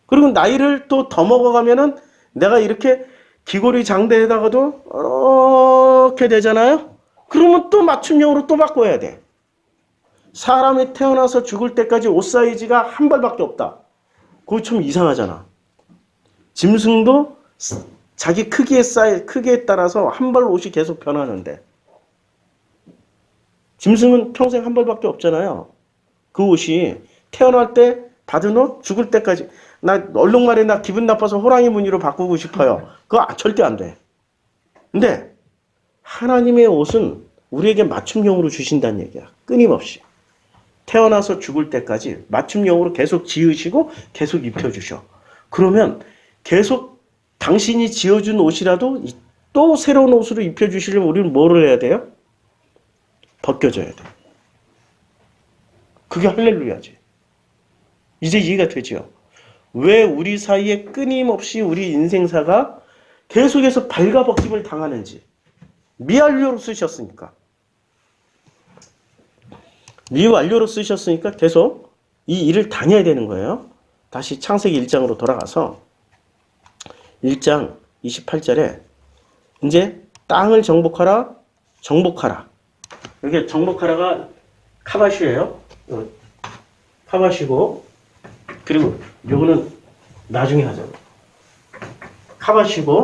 그리고 나이를 또 더 먹어가면은 내가 이렇게 귀걸이 장대에다가도 이렇게 되잖아요. 그러면 또 맞춤형으로 또 바꿔야 돼. 사람이 태어나서 죽을 때까지 옷 사이즈가 한 발밖에 없다. 그거 좀 이상하잖아. 짐승도 자기 크기에 따라서 한 벌 옷이 계속 변하는데 짐승은 평생 한 벌밖에 없잖아요. 그 옷이 태어날 때 받은 옷 죽을 때까지 나 얼룩말에 나 기분 나빠서 호랑이 무늬로 바꾸고 싶어요. 그거 절대 안 돼. 근데 하나님의 옷은 우리에게 맞춤형으로 주신다는 얘기야. 끊임없이. 태어나서 죽을 때까지 맞춤형으로 계속 지으시고 계속 입혀주셔. 그러면 계속 당신이 지어준 옷이라도 또 새로운 옷으로 입혀주시려면 우리는 뭐를 해야 돼요? 벗겨져야 돼. 그게 할렐루야지. 이제 이해가 되죠? 왜 우리 사이에 끊임없이 우리 인생사가 계속해서 발가벗김을 당하는지. 미완료로 쓰셨으니까. 미완료로 쓰셨으니까 계속 이 일을 당해야 되는 거예요. 다시 창세기 1장으로 돌아가서 1장 28절에 이제 땅을 정복하라. 여기 정복하라가 카바시예요. 카바시고 그리고 요거는 나중에 하자고. 카바시고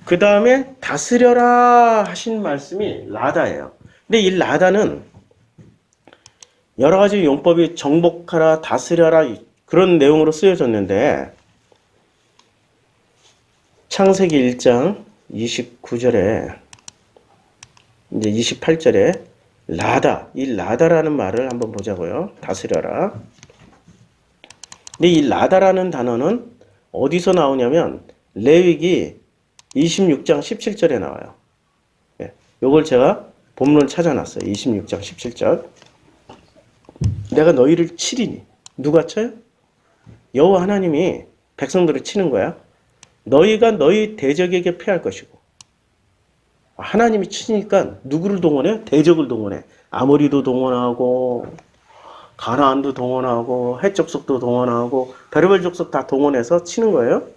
그 다음에 다스려라 하신 말씀이 라다예요. 근데 이 라다는 여러 가지 용법이 정복하라, 다스려라 그런 내용으로 쓰여졌는데 창세기 1장 29절에 이제 28절에 라다, 이 라다라는 말을 한번 보자고요. 다스려라. 근데 이 라다라는 단어는 어디서 나오냐면 레위기 26장 17절에 나와요. 요걸 제가 본문을 찾아놨어요. 26장 17절. 내가 너희를 치리니. 누가 쳐요? 여호와 하나님이 백성들을 치는 거야. 너희가 너희 대적에게 패할 것이고. 하나님이 치니까 누구를 동원해? 대적을 동원해. 아모리도 동원하고 가나안도 동원하고 헷 족속도 동원하고 별의별 족속 다 동원해서 치는 거예요.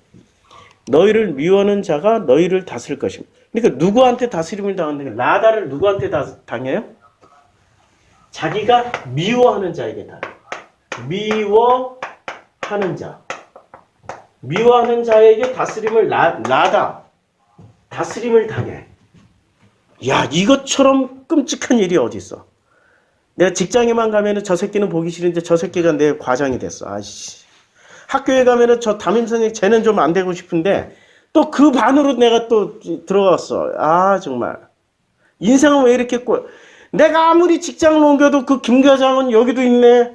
너희를 미워하는 자가 너희를 다스릴 것입니다. 그러니까 누구한테 다스림을 당하는데 라다를 누구한테 당해요? 자기가 미워하는 자에게 당해요. 미워하는 자. 미워하는 자에게 다스림을 라다. 다스림을 당해. 야, 이것처럼 끔찍한 일이 어디 있어? 내가 직장에만 가면은 저 새끼는 보기 싫은데 저 새끼가 내 과장이 됐어. 아이씨. 학교에 가면은 저 담임선생님 쟤는 좀 안 되고 싶은데 또 그 반으로 내가 또 들어갔어. 아, 정말. 인생은 왜 이렇게 내가 아무리 직장을 옮겨도 그 김 과장은 여기도 있네.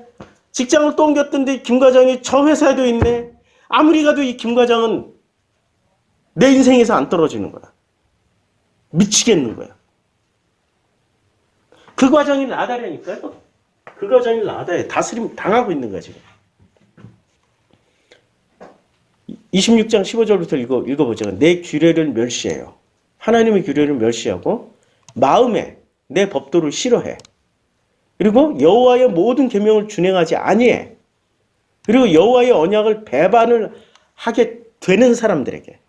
직장을 또 옮겼던데 김 과장이 저 회사에도 있네. 아무리 가도 이 김 과장은 내 인생에서 안 떨어지는 거야. 미치겠는 거야. 그 과정이 라다라니까요. 그 과정이 라다에 다스림 당하고 있는 거야, 지금. 26장 15절부터 읽어보자. 내 규례를 멸시해요. 하나님의 규례를 멸시하고 마음에 내 법도를 싫어해. 그리고 여호와의 모든 계명을 준행하지 아니해. 그리고 여호와의 언약을 배반을 하게 되는 사람들에게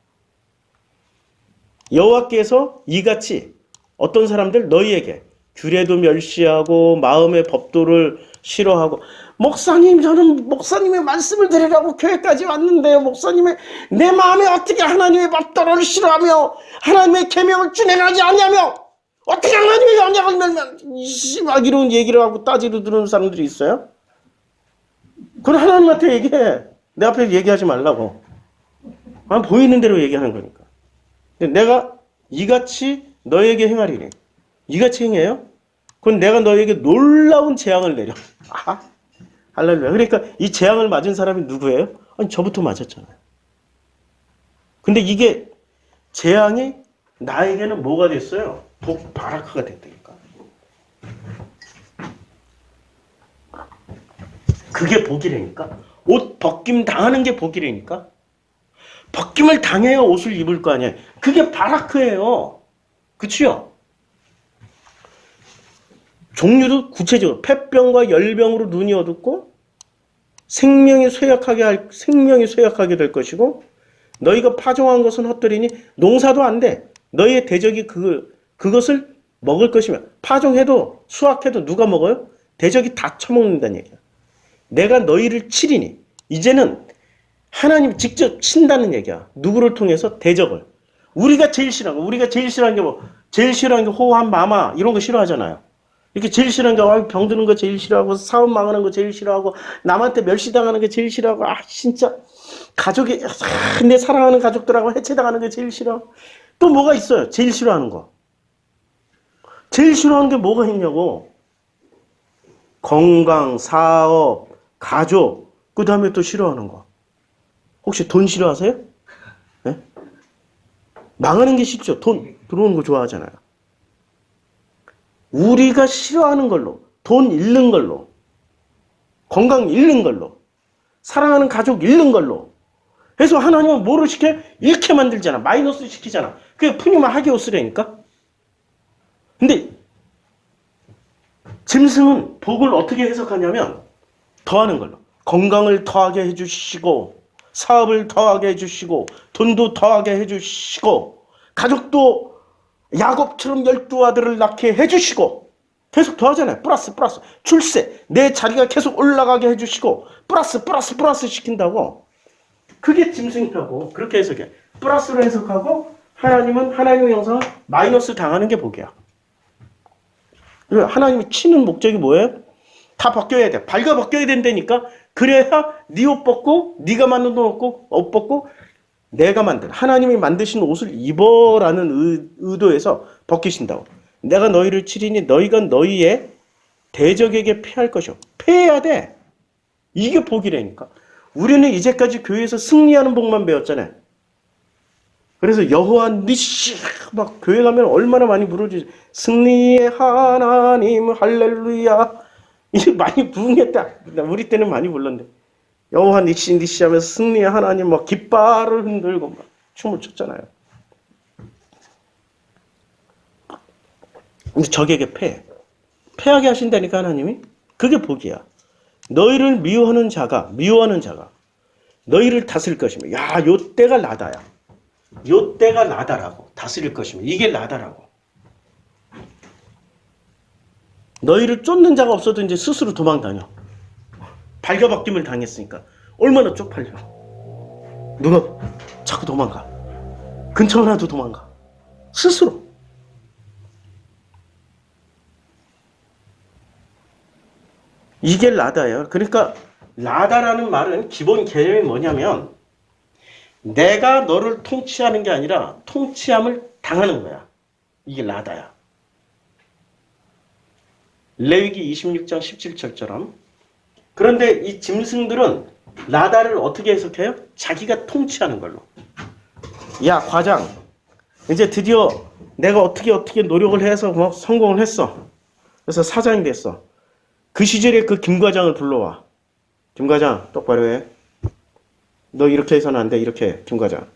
여호와께서 이같이 어떤 사람들 너희에게 규례도 멸시하고 마음의 법도를 싫어하고 목사님 저는 목사님의 말씀을 드리라고 교회까지 왔는데요. 목사님의 내 마음에 어떻게 하나님의 법도를 싫어하며 하나님의 계명을 준행하지 않냐며 어떻게 하나님의 언약을 멸면 막 이런 얘기를 하고 따지러 들은 사람들이 있어요. 그건 하나님한테 얘기해. 내 앞에 얘기하지 말라고. 보이는 대로 얘기하는 거니까. 내가 이같이 너에게 행하리니. 이같이 행해요? 그건 내가 너에게 놀라운 재앙을 내려. 아, 할렐루야. 그러니까 이 재앙을 맞은 사람이 누구예요? 아니, 저부터 맞았잖아요. 근데 이게 재앙이 나에게는 뭐가 됐어요? 복, 바라크가 됐다니까. 그게 복이라니까. 옷 벗김 당하는 게 복이라니까. 벗김을 당해야 옷을 입을 거 아니에요. 그게 바라크예요. 그치요? 종류도 구체적으로 폐병과 열병으로 눈이 어둡고 생명이 쇠약하게 될 것이고 너희가 파종한 것은 헛되리니 농사도 안 돼. 너희의 대적이 그것을 먹을 것이며 파종해도 수확해도 누가 먹어요? 대적이 다 처먹는다는 얘기야. 내가 너희를 치리니 이제는 하나님 직접 친다는 얘기야. 누구를 통해서? 대적을. 우리가 제일 싫어하는 게 뭐? 제일 싫어하는 게 호환, 마마 이런 거 싫어하잖아요. 이렇게 제일 싫어하는 게 병드는 거 제일 싫어하고 사업 망하는 거 제일 싫어하고 남한테 멸시당하는 게 제일 싫어하고 진짜 가족이 내 사랑하는 가족들하고 해체당하는 게 제일 싫어. 또 뭐가 있어요? 제일 싫어하는 거. 제일 싫어하는 게 뭐가 있냐고. 건강, 사업, 가족, 그 다음에 또 싫어하는 거. 혹시 돈 싫어하세요? 네? 망하는 게 싫죠. 돈 들어오는 거 좋아하잖아요. 우리가 싫어하는 걸로, 돈 잃는 걸로, 건강 잃는 걸로, 사랑하는 가족 잃는 걸로 해서 하나님은 뭐를 시켜? 잃게 만들잖아. 마이너스 시키잖아. 그게 푸니마 하게오스라니까. 근데 짐승은 복을 어떻게 해석하냐면 더하는 걸로. 건강을 더하게 해주시고 사업을 더하게 해주시고 돈도 더하게 해주시고 가족도 야곱처럼 12아들을 낳게 해주시고 계속 더하잖아요. 플러스 출세 내 자리가 계속 올라가게 해주시고 플러스 시킨다고. 그게 짐승이라고. 그렇게 해석해. 플러스로 해석하고 하나님은 하나님의 형상을 마이너스 당하는 게 복이야. 하나님이 치는 목적이 뭐예요? 다 벗겨야 돼. 발가 벗겨야 된다니까. 그래야 네 옷 벗고 네가 만든 옷 벗고 내가 만든 하나님이 만드신 옷을 입어라는 의도에서 벗기신다고. 내가 너희를 치리니 너희가 너희의 대적에게 패할 것이요. 패해야 돼. 이게 복이라니까. 우리는 이제까지 교회에서 승리하는 복만 배웠잖아요. 그래서 여호와 니시 막 교회 가면 얼마나 많이 부르지. 승리의 하나님 할렐루야. 이게 많이 부르겠다. 우리 때는 많이 불렀는데 여호와 니시 하면서 승리의 하나님 막 깃발을 흔들고 막 춤을 췄잖아요. 근데 적에게 패하게 하신다니까 하나님이. 그게 복이야. 너희를 미워하는 자가 너희를 다스릴 것이며. 야, 요 때가 나다야. 요 때가 나다라고. 다스릴 것이며. 이게 나다라고. 너희를 쫓는 자가 없어도 이제 스스로 도망다녀. 발가벗김을 당했으니까. 얼마나 쪽팔려. 누가 자꾸 도망가. 근처만 와도 도망가. 스스로. 이게 라다예요. 그러니까 라다라는 말은 기본 개념이 뭐냐면 내가 너를 통치하는 게 아니라 통치함을 당하는 거야. 이게 라다야. 레위기 26장 17절처럼. 그런데 이 짐승들은 라다를 어떻게 해석해요? 자기가 통치하는 걸로. 야, 과장. 이제 드디어 내가 어떻게 노력을 해서 성공을 했어. 그래서 사장이 됐어. 그 시절에 그 김 과장을 불러와. 김 과장, 똑바로 해. 너 이렇게 해서는 안 돼. 이렇게 해, 김 과장.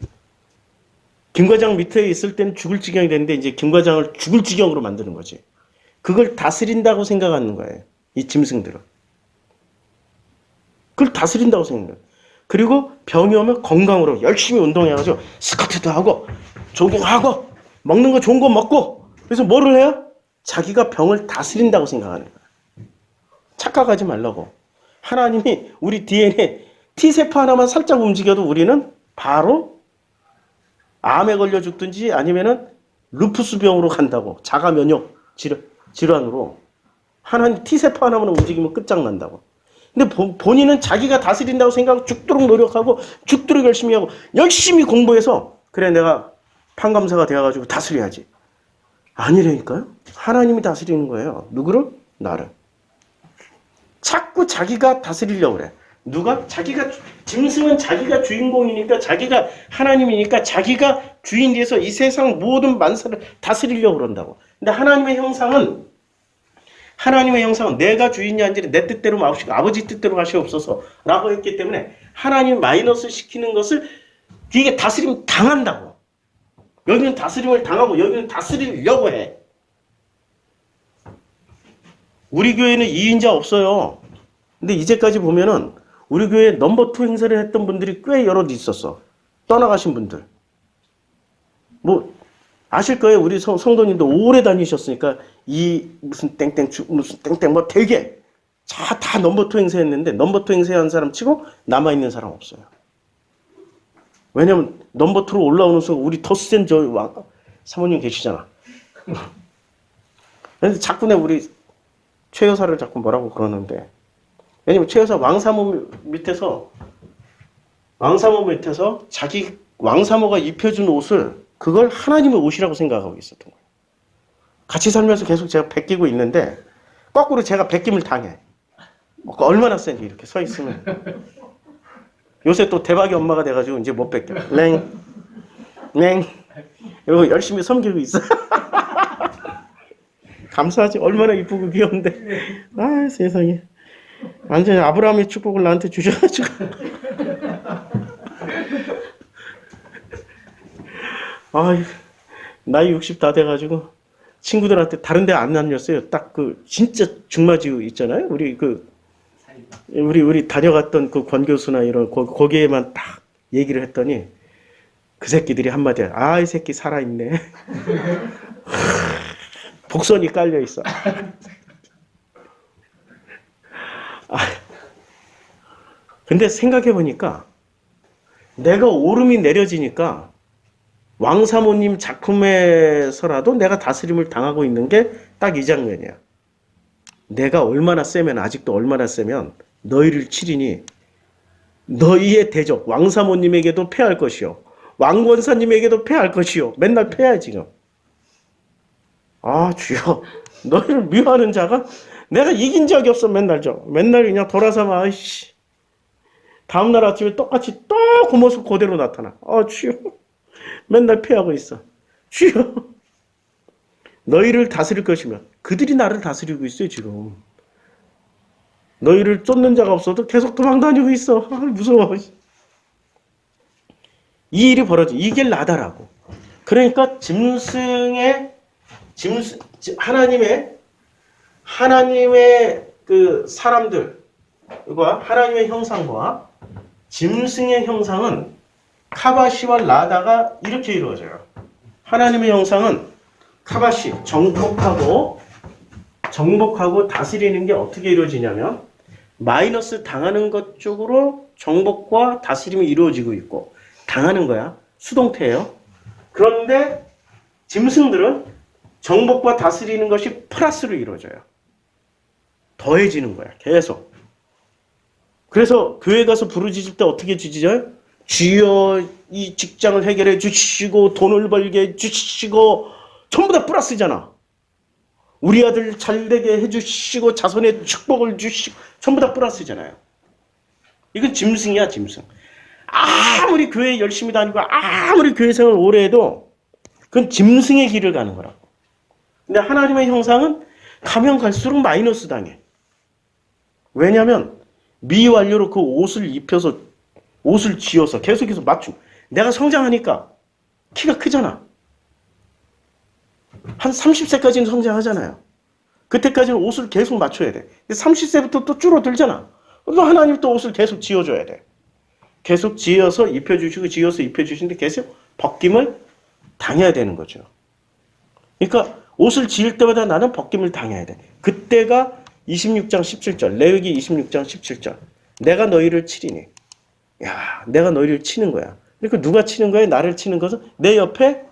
김 과장 밑에 있을 때는 죽을 지경이 됐는데 이제 김 과장을 죽을 지경으로 만드는 거지. 그걸 다스린다고 생각하는 거예요. 이 짐승들은. 그걸 다스린다고 생각해요. 그리고 병이 오면 건강으로 열심히 운동해가지고 스쿼트도 하고 조깅하고 먹는 거 좋은 거 먹고. 그래서 뭐를 해요? 자기가 병을 다스린다고 생각하는 거예요. 착각하지 말라고. 하나님이 우리 DNA T세포 하나만 살짝 움직여도 우리는 바로 암에 걸려 죽든지 아니면은 루푸스 병으로 간다고. 자가 면역 질환으로. 하나님 T세포 하나만 움직이면 끝장난다고. 근데 본인은 자기가 다스린다고 생각하고 죽도록 노력하고 죽도록 열심히 하고 열심히 공부해서 그래 내가 판검사가 되어가지고 다스려야지. 아니라니까요. 하나님이 다스리는 거예요. 누구를? 나를. 자꾸 자기가 다스리려고 그래. 누가? 자기가, 짐승은 자기가 주인공이니까, 자기가 하나님이니까, 자기가 주인 돼서 이 세상 모든 만사를 다스리려고 그런다고. 근데 하나님의 형상은 내가 주인이 아니라 내 뜻대로 마옵시고 아버지 뜻대로 하시옵소서 라고 했기 때문에 하나님 마이너스 시키는 것을 이게 다스림 당한다고. 여기는 다스림을 당하고 여기는 다스리려고 해. 우리 교회는 2인자 없어요. 근데 이제까지 보면은 우리 교회 넘버 2 행사를 했던 분들이 꽤 여럿 있었어. 떠나가신 분들. 뭐 아실 거예요. 우리 성도님도 오래 다니셨으니까 이 무슨 땡땡 무슨 땡땡 뭐 되게 다 넘버 2 행사했는데 넘버 2 행사한 사람 치고 남아있는 사람 없어요. 왜냐면 넘버 2로 올라오는 순간 우리 더 센 사모님 계시잖아. 그래서 자꾸 우리 최 여사를 자꾸 뭐라고 그러는데, 왜냐면 최 여사 왕사모 밑에서 자기 왕사모가 입혀준 옷을 그걸 하나님의 옷이라고 생각하고 있었던 거예요. 같이 살면서 계속 제가 베끼고 있는데 거꾸로 제가 베김을 당해. 얼마나 센지 이렇게 서 있으면. 요새 또 대박이 엄마가 돼가지고 이제 못 베껴. 랭 이러고 열심히 섬기고 있어. 감사하지. 얼마나 이쁘고 귀여운데. 아, 세상에. 완전히 아브라함의 축복을 나한테 주셔가지고. 아, 나이 60 다 돼가지고 친구들한테 다른 데 안 다녔어요. 딱 그 진짜 중마지우 있잖아요. 우리 다녀갔던 그 권교수나 이런 거기에만 딱 얘기를 했더니 그 새끼들이 한마디야. 아, 이 새끼 살아있네. 복선이 깔려 있어. 근데 생각해 보니까 내가 오름이 내려지니까 왕사모님 작품에서라도 내가 다스림을 당하고 있는 게 딱 이 장면이야. 내가 얼마나 세면, 아직도 얼마나 세면 너희를 치리니 너희의 대적 왕사모님에게도 패할 것이요 왕권사님에게도 패할 것이요. 맨날 패야 지금. 아, 주여, 너희를 미워하는 자가 내가 이긴 적이 없어. 맨날 그냥 돌아서면 아이씨, 다음날 아침에 똑같이 또 그 모습 그대로 나타나. 아, 주여, 맨날 패하고 있어. 주여, 너희를 다스릴 것이면. 그들이 나를 다스리고 있어요 지금. 너희를 쫓는 자가 없어도 계속 도망다니고 있어. 아, 무서워. 이 일이 벌어져. 이게 나다라고. 그러니까 하나님의 그 사람들과 하나님의 형상과 짐승의 형상은 카바시와 라다가 이렇게 이루어져요. 하나님의 형상은 카바시, 정복하고 다스리는 게 어떻게 이루어지냐면 마이너스 당하는 것 쪽으로 정복과 다스림이 이루어지고 있고, 당하는 거야. 수동태예요. 그런데 짐승들은 정복과 다스리는 것이 플러스로 이루어져요. 더해지는 거야. 계속. 그래서 교회 가서 부르짖을 때 어떻게 지져요? 주여, 이 직장을 해결해 주시고 돈을 벌게 해 주시고, 전부 다 플러스잖아. 우리 아들 잘되게 해주시고 자손의 축복을 주시고, 전부 다 플러스잖아요. 이건 짐승이야, 짐승. 아무리 교회 열심히 다니고 아무리 교회 생활 오래 해도 그건 짐승의 길을 가는 거라고. 근데 하나님의 형상은 가면 갈수록 마이너스 당해. 왜냐하면 미완료로 그 옷을 입혀서, 옷을 지어서 계속해서 맞추고, 내가 성장하니까 키가 크잖아. 한 30세까지는 성장하잖아요. 그때까지는 옷을 계속 맞춰야 돼. 근데 30세부터 또 줄어들잖아. 또 하나님 또 옷을 계속 지어줘야 돼. 계속 지어서 입혀주시고 지어서 입혀주시는데 계속 벗김을 당해야 되는 거죠. 그러니까 옷을 지을 때마다 나는 벗김을 당해야 돼. 그때가 26장 17절, 레위기 26장 17절. 내가 너희를 치리니. 야, 내가 너희를 치는 거야. 그러니까 누가 치는 거야? 나를 치는 것은 내 옆에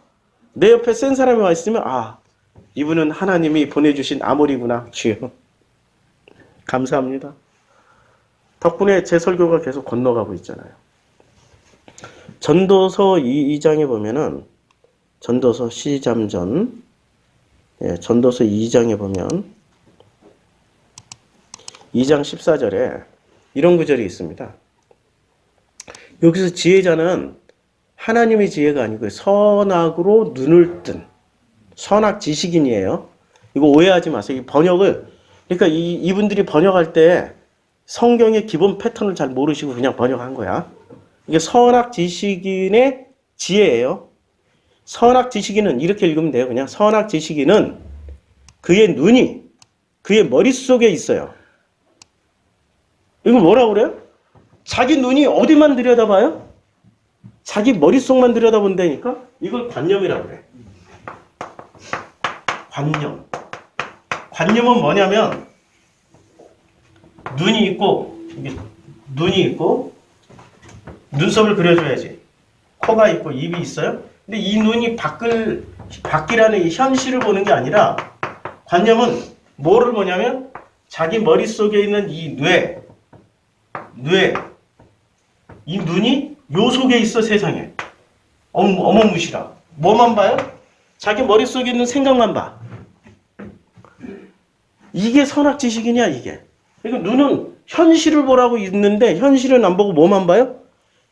센 사람이 와 있으면, 아, 이분은 하나님이 보내주신 아모리구나. 주여, 감사합니다. 덕분에 제 설교가 계속 건너가고 있잖아요. 전도서 2장에 보면은, 전도서 시잠전 예, 전도서 2장에 보면 2장 14절에 이런 구절이 있습니다. 여기서 지혜자는 하나님의 지혜가 아니고 선악으로 눈을 뜬 선악 지식인이에요. 이거 오해하지 마세요. 이 번역을 그러니까 이분들이 번역할 때 성경의 기본 패턴을 잘 모르시고 그냥 번역한 거야. 이게 선악 지식인의 지혜예요. 선악 지식인은 이렇게 읽으면 돼요. 그냥 선악 지식인은 그의 눈이 그의 머릿속에 있어요. 이거 뭐라고 그래요? 자기 눈이 어디만 들여다봐요? 자기 머릿속만 들여다본다니까? 이걸 관념이라고 그래. 관념. 관념은 뭐냐면 눈이 있고 눈썹을 그려줘야지. 코가 있고 입이 있어요. 근데 이 눈이 밖이라는 이 현실을 보는 게 아니라 관념은 뭐를 보냐면 자기 머릿속에 있는 이 이 눈이 요 속에 있어 세상에. 어마무시라. 뭐만 봐요? 자기 머릿속에 있는 생각만 봐. 이게 선악지식이냐 이게. 그러니까 눈은 현실을 보라고 있는데 현실은 안 보고 뭐만 봐요?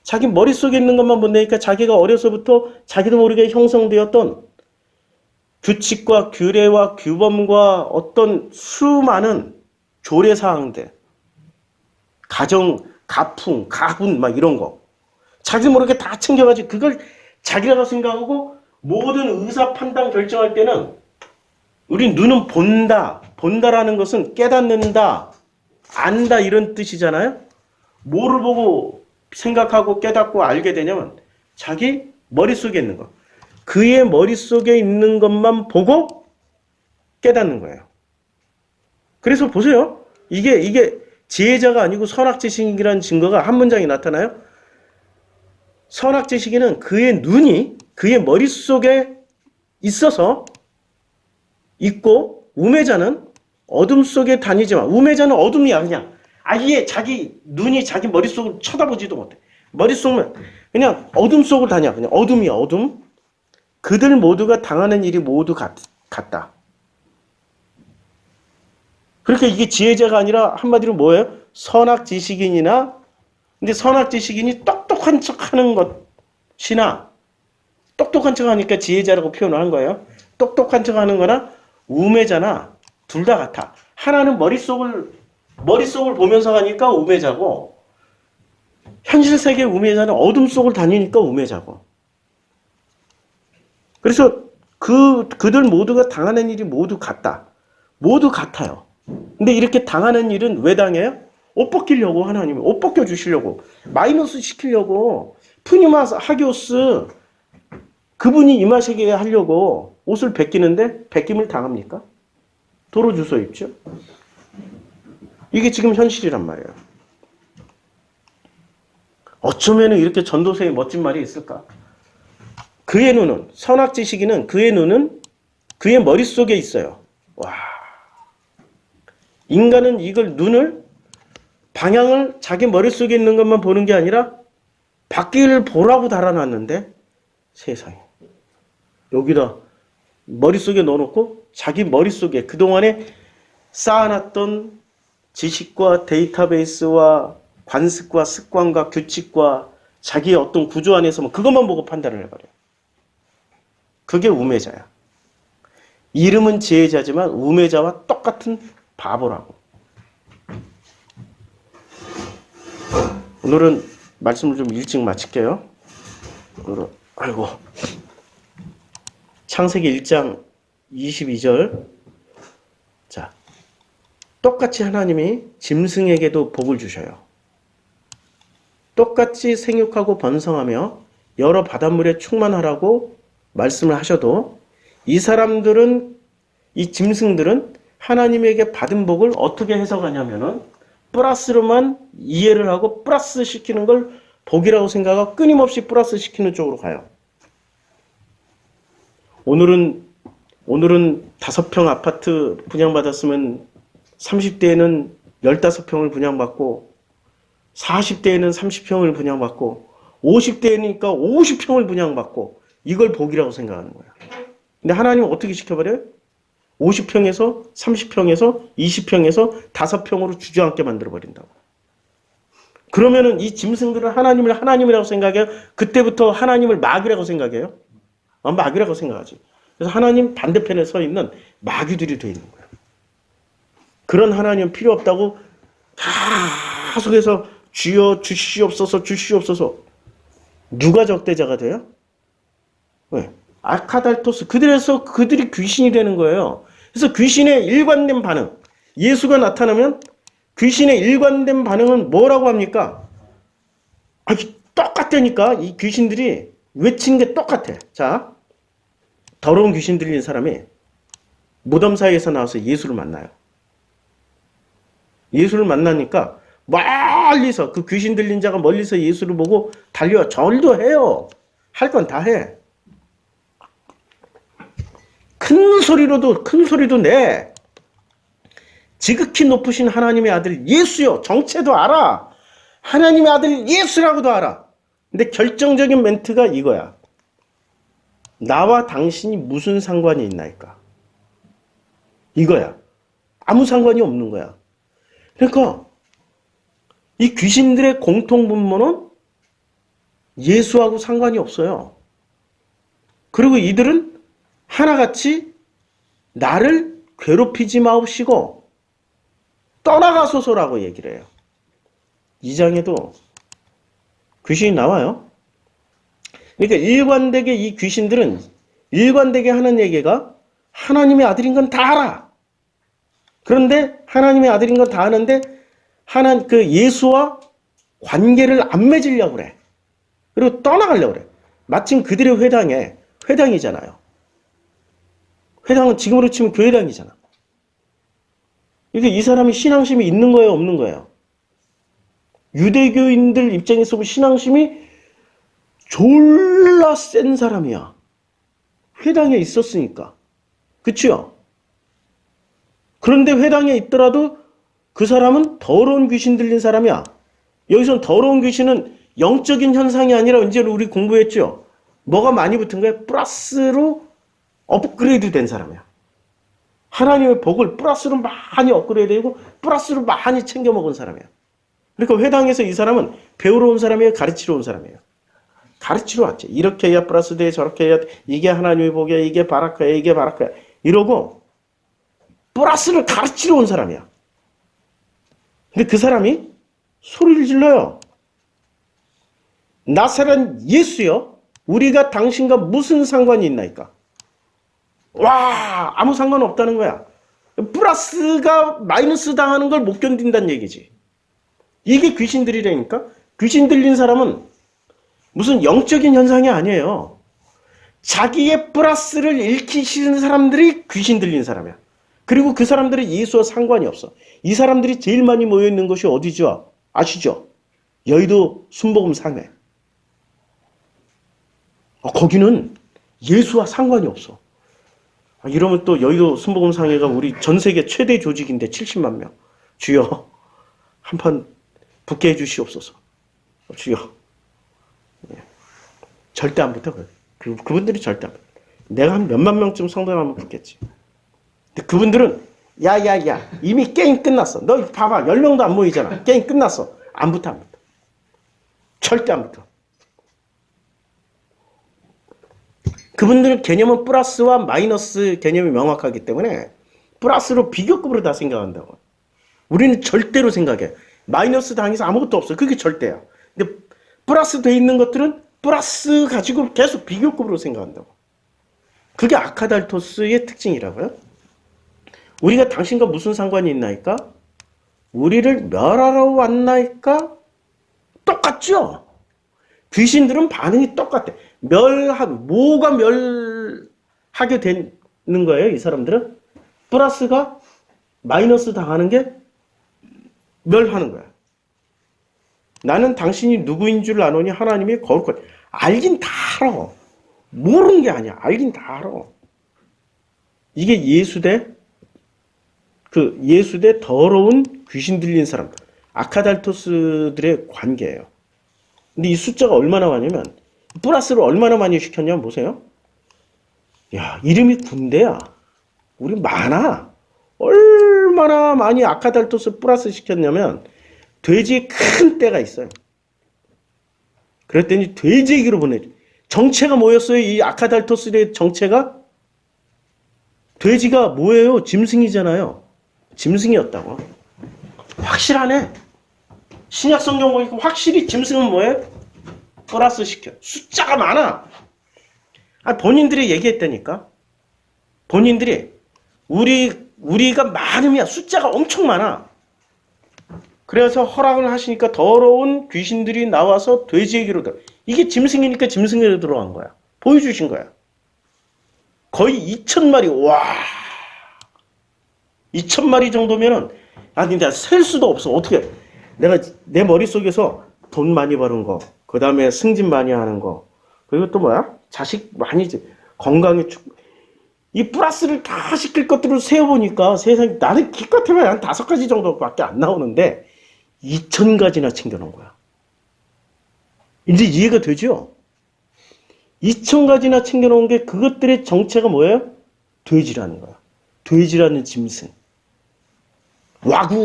자기 머릿속에 있는 것만 본다니까 자기가 어려서부터 자기도 모르게 형성되었던 규칙과 규례와 규범과 어떤 수많은 조례사항들, 가정, 가풍, 가훈 막 이런 거 자기도 모르게 다 챙겨가지고 그걸 자기라고 생각하고 모든 의사 판단 결정할 때는 우리 눈은 본다라는 것은 깨닫는다, 안다 이런 뜻이잖아요. 뭐를 보고 생각하고 깨닫고 알게 되냐면 자기 머릿속에 있는 거. 그의 머릿속에 있는 것만 보고 깨닫는 거예요. 그래서 보세요. 이게 지혜자가 아니고 선악지식이라는 증거가 한 문장에 나타나요. 선악지식인은 그의 눈이 그의 머릿속에 있어서 있고 우매자는 어둠 속에 다니지만 우매자는 어둠이야 그냥. 아예 자기 눈이 자기 머릿속을 쳐다보지도 못해. 머릿속만 그냥 어둠 속을 다녀. 그냥 어둠이야 어둠. 그들 모두가 당하는 일이 모두 같다. 그러니까 이게 지혜자가 아니라 한마디로 뭐예요? 선악지식인이나 근데 선악지식인이 똑똑한 척하는 것이나 똑똑한 척하니까 지혜자라고 표현을 한 거예요. 똑똑한 척하는 거나 우매자나 둘 다 같아. 하나는 머릿속을 보면서 하니까 우매자고 현실 세계의 우매자는 어둠 속을 다니니까 우매자고. 그래서 그들 모두가 당하는 일이 모두 같다. 모두 같아요. 근데 이렇게 당하는 일은 왜 당해요? 옷 벗기려고 하나님이 옷 벗겨주시려고 마이너스 시키려고 푸니마 하기오스 그분이 임하시게 하려고 옷을 벗기는데 벗김을 당합니까? 도로 주소 입죠. 이게 지금 현실이란 말이에요. 어쩌면 이렇게 전도서에 멋진 말이 있을까? 그의 눈은 선악지식인은 그의 눈은 그의 머릿속에 있어요. 와. 인간은 이걸 눈을 방향을 자기 머릿속에 있는 것만 보는 게 아니라 밖을 보라고 달아놨는데 세상에 여기다 머릿속에 넣어놓고 자기 머릿속에 그동안에 쌓아놨던 지식과 데이터베이스와 관습과 습관과 규칙과 자기의 어떤 구조 안에서 그것만 보고 판단을 해버려요. 그게 우매자야. 이름은 지혜자지만 우매자와 똑같은 바보라고. 오늘은 말씀을 좀 일찍 마칠게요. 오늘은 창세기 1장 22절. 자, 똑같이 하나님이 짐승에게도 복을 주셔요. 똑같이 생육하고 번성하며 여러 바닷물에 충만하라고 말씀을 하셔도 이 사람들은 이 짐승들은 하나님에게 받은 복을 어떻게 해석하냐면은 플러스로만 이해를 하고 플러스 시키는 걸 복이라고 생각하고 끊임없이 플러스 시키는 쪽으로 가요. 오늘은 5평 아파트 분양받았으면 30대에는 15평을 분양받고 40대에는 30평을 분양받고 50대니까 50평을 분양받고 이걸 복이라고 생각하는 거야. 근데 하나님은 어떻게 시켜버려요? 50평에서 30평에서 20평에서 5평으로 주저앉게 만들어버린다고. 그러면은 이 짐승들은 하나님을 하나님이라고 생각해요? 그때부터 하나님을 마귀라고 생각해요? 마귀라고 생각하지. 그래서 하나님 반대편에 서 있는 마귀들이 돼 있는 거예요. 그런 하나님은 필요 없다고 계속해서 주여 주시옵소서 주시옵소서. 누가 적대자가 돼요? 왜? 아카달토스. 그들이 귀신이 되는 거예요. 그래서 귀신의 일관된 반응. 예수가 나타나면 귀신의 일관된 반응은 뭐라고 합니까? 똑같다니까. 이 귀신들이 외치는 게 똑같아. 자, 더러운 귀신 들린 사람이 무덤 사이에서 나와서 예수를 만나요. 예수를 만나니까 멀리서 그 귀신 들린 자가 멀리서 예수를 보고 달려와. 절도 해요. 할 건 다 해. 큰 소리도 내. 지극히 높으신 하나님의 아들 예수요. 정체도 알아. 하나님의 아들 예수라고도 알아. 근데 결정적인 멘트가 이거야. 나와 당신이 무슨 상관이 있나이까? 이거야. 아무 상관이 없는 거야. 그러니까 이 귀신들의 공통분모는 예수하고 상관이 없어요. 그리고 이들은 하나같이 나를 괴롭히지 마옵시고 떠나가소서라고 얘기를 해요. 2장에도 귀신이 나와요. 그러니까 일관되게 이 귀신들은 일관되게 하는 얘기가 하나님의 아들인 건 다 알아. 그런데 하나님의 아들인 건 다 아는데 그 예수와 관계를 안 맺으려고 그래. 그리고 떠나가려고 그래. 마침 그들의 회당이잖아요. 회당은 지금으로 치면 교회당이잖아. 이게 이 사람이 신앙심이 있는 거예요, 없는 거예요? 유대교인들 입장에서 보면 신앙심이 졸라 센 사람이야. 회당에 있었으니까. 그치요? 그런데 회당에 있더라도 그 사람은 더러운 귀신 들린 사람이야. 여기선 더러운 귀신은 영적인 현상이 아니라 이제 우리 공부했죠? 뭐가 많이 붙은 거야? 플러스로 업그레이드 된 사람이야. 하나님의 복을 플러스로 많이 업그레이드 되고 플러스로 많이 챙겨 먹은 사람이야. 그러니까 회당에서 이 사람은 배우러 온 사람이에요? 가르치러 온 사람이에요? 가르치러 왔지. 이렇게 해야 플러스 돼, 저렇게 해야 이게 하나님의 복이야, 이게 바라카야, 이게 바라카야. 이러고 플러스를 가르치러 온 사람이야. 근데 그 사람이 소리를 질러요. 나사렛 예수여, 우리가 당신과 무슨 상관이 있나이까? 와, 아무 상관 없다는 거야. 플러스가 마이너스 당하는 걸 못 견딘다는 얘기지. 이게 귀신들이라니까? 귀신 들린 사람은 무슨 영적인 현상이 아니에요. 자기의 플러스를 잃기 싫은 사람들이 귀신 들린 사람이야. 그리고 그 사람들은 예수와 상관이 없어. 이 사람들이 제일 많이 모여있는 곳이 어디죠? 아시죠? 여의도 순복음 상회. 거기는 예수와 상관이 없어. 이러면 또 여의도 순복음 상회가 우리 전 세계 최대 조직인데 70만 명. 주여, 한판 붙게 해주시옵소서. 주여. 절대 안 붙어. 그분들이 절대 안 붙어. 내가 한 몇만 명쯤 성당하면 붙겠지. 근데 그분들은 야야야 이미 게임 끝났어. 너 봐봐 10명도 안 모이잖아. 게임 끝났어. 안 붙어. 절대 안 붙어. 그분들은 개념은 플러스와 마이너스 개념이 명확하기 때문에 플러스로 비교급으로 다 생각한다고. 우리는 절대로 생각해. 마이너스 당해서 아무것도 없어. 그게 절대야. 근데 플러스 돼 있는 것들은 플러스 가지고 계속 비교급으로 생각한다고. 그게 아카달토스의 특징이라고요. 우리가 당신과 무슨 상관이 있나이까? 우리를 멸하러 왔나이까? 똑같죠? 귀신들은 반응이 똑같아. 뭐가 멸하게 되는 거예요, 이 사람들은? 플러스가 마이너스 당하는 게 멸하는 거야. 나는 당신이 누구인 줄 아노니 하나님이 거룩하다. 알긴 다 알아. 모르는 게 아니야. 알긴 다 알아. 이게 예수대 더러운 귀신 들린 사람, 아카달토스들의 관계예요. 근데 이 숫자가 얼마나 많냐면 플러스를 얼마나 많이 시켰냐면 보세요. 야, 이름이 군대야. 우리 많아. 얼마나 많이 아카달토스 플러스 시켰냐면 돼지에 큰 떼가 있어요. 그랬더니 돼지에게로 보내줘. 정체가 뭐였어요? 이 아카달토스의 정체가? 돼지가 뭐예요? 짐승이잖아요. 짐승이었다고. 확실하네. 신약 성경 보니까 확실히 짐승은 뭐예요? 플러스 시켜. 숫자가 많아. 본인들이 얘기했다니까. 본인들이 우리가 많으면 숫자가 엄청 많아. 그래서 허락을 하시니까 더러운 귀신들이 나와서 돼지에게로 들어. 이게 짐승이니까 짐승에로 들어간 거야. 보여주신 거야. 거의 2,000마리. 와. 2,000마리 정도면은 내가 셀 수도 없어. 어떻게? 내가 내 머릿속에서 돈 많이 버는 거, 그 다음에 승진 많이 하는 거, 그리고 또 뭐야? 자식 많이 건강에 이 플러스를 다 시킬 것들을 세어보니까 세상에 나는 기껏해야 한 5가지 정도밖에 안 나오는데 2,000가지나 챙겨놓은 거야. 이제 이해가 되죠? 2,000가지나 챙겨놓은 게 그것들의 정체가 뭐예요? 돼지라는 거야. 돼지라는 짐승. 와구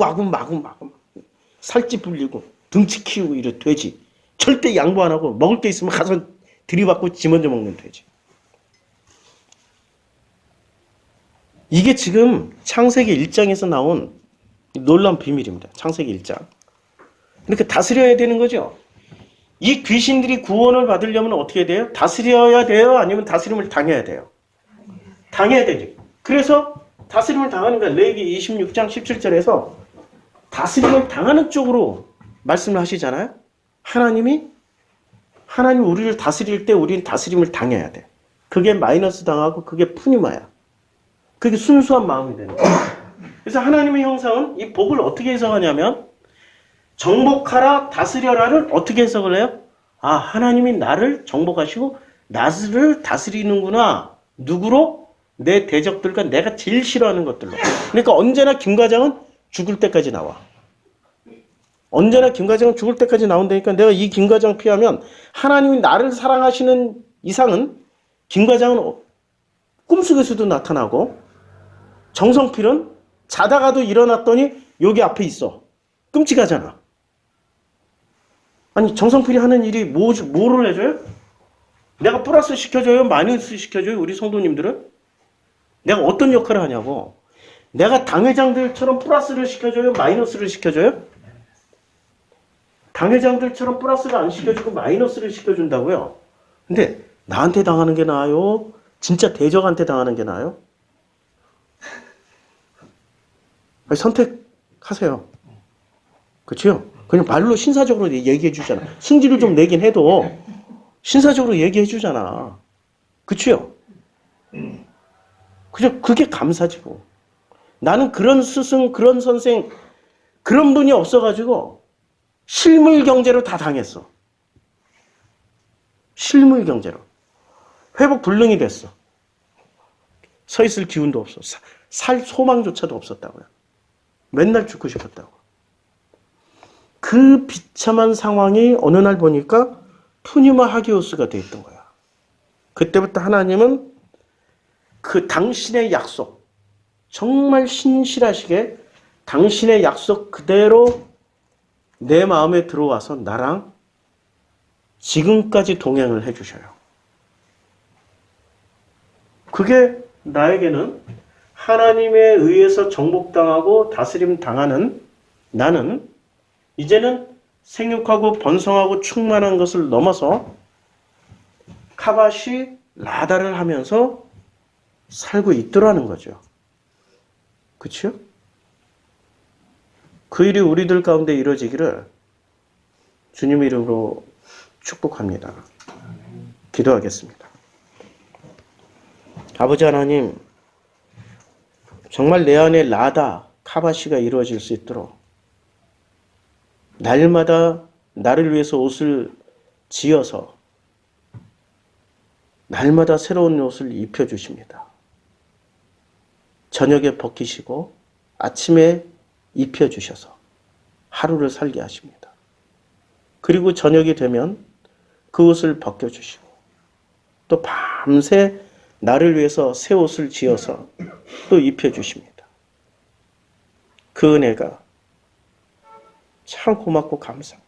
살집 불리고 등치 키우고 이래 돼지. 절대 양보 안 하고 먹을 게 있으면 가서 들이받고 지 먼저 먹는 돼지. 이게 지금 창세기 1장에서 나온 놀라운 비밀입니다. 창세기 1장. 그러니까 다스려야 되는 거죠. 이 귀신들이 구원을 받으려면 어떻게 돼요? 다스려야 돼요? 아니면 다스림을 당해야 돼요? 당해야 되죠. 그래서 다스림을 당하는 거야. 레위기 26장 17절에서 다스림을 당하는 쪽으로 말씀을 하시잖아요. 하나님 우리를 다스릴 때 우리는 다스림을 당해야 돼. 그게 마이너스 당하고 그게 푸니마야. 그게 순수한 마음이 되는 거야. 그래서 하나님의 형상은 이 복을 어떻게 해석하냐면 정복하라 다스려라를 어떻게 해석을 해요? 하나님이 나를 정복하시고 나를 다스리는구나. 누구로? 내 대적들과 내가 제일 싫어하는 것들로. 그러니까 언제나 김과장은 죽을 때까지 나와. 언제나 김과장은 죽을 때까지 나온다니까 내가 이 김과장 피하면 하나님이 나를 사랑하시는 이상은 김과장은 꿈속에서도 나타나고 정성필은 자다가도 일어났더니 여기 앞에 있어. 끔찍하잖아. 아니 정성필이 하는 일이 뭐를 해줘요? 내가 플러스 시켜줘요? 마이너스 시켜줘요? 우리 성도님들은? 내가 어떤 역할을 하냐고. 내가 당회장들처럼 플러스를 시켜줘요? 마이너스를 시켜줘요? 당회장들처럼 플러스를 안 시켜주고 마이너스를 시켜준다고요? 근데 나한테 당하는 게 나아요? 진짜 대적한테 당하는 게 나아요? 선택하세요. 그렇죠? 그냥 말로 신사적으로 얘기해 주잖아. 승질을 좀 내긴 해도 신사적으로 얘기해 주잖아. 그렇죠? 그죠? 그게 감사지 뭐. 나는 그런 스승, 그런 선생, 그런 분이 없어가지고 실물 경제로 다 당했어. 실물 경제로. 회복 불능이 됐어. 서 있을 기운도 없어. 살 소망조차도 없었다고요. 맨날 죽고 싶었다고. 그 비참한 상황이 어느 날 보니까 푸니마 하기오스가 돼 있던 거야. 그때부터 하나님은 그 당신의 약속, 정말 신실하시게 당신의 약속 그대로 내 마음에 들어와서 나랑 지금까지 동행을 해주셔요. 그게 나에게는 하나님에 의해서 정복당하고 다스림 당하는 나는 이제는 생육하고 번성하고 충만한 것을 넘어서 카바시 라다를 하면서 살고 있더라는 거죠. 그렇죠? 그 일이 우리들 가운데 이루어지기를 주님 이름으로 축복합니다. 기도하겠습니다. 아버지 하나님, 정말 내 안에 라다, 카바시가 이루어질 수 있도록 날마다 나를 위해서 옷을 지어서 날마다 새로운 옷을 입혀주십니다. 저녁에 벗기시고 아침에 입혀주셔서 하루를 살게 하십니다. 그리고 저녁이 되면 그 옷을 벗겨주시고 또 밤새 나를 위해서 새 옷을 지어서 또 입혀주십니다. 그 은혜가 참 고맙고 감사합니다.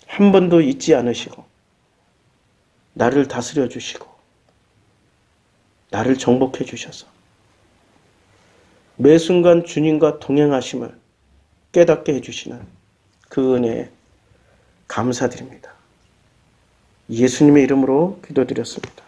한 번도 잊지 않으시고 나를 다스려 주시고 나를 정복해 주셔서 매 순간 주님과 동행하심을 깨닫게 해주시는 그 은혜에 감사드립니다. 예수님의 이름으로 기도드렸습니다.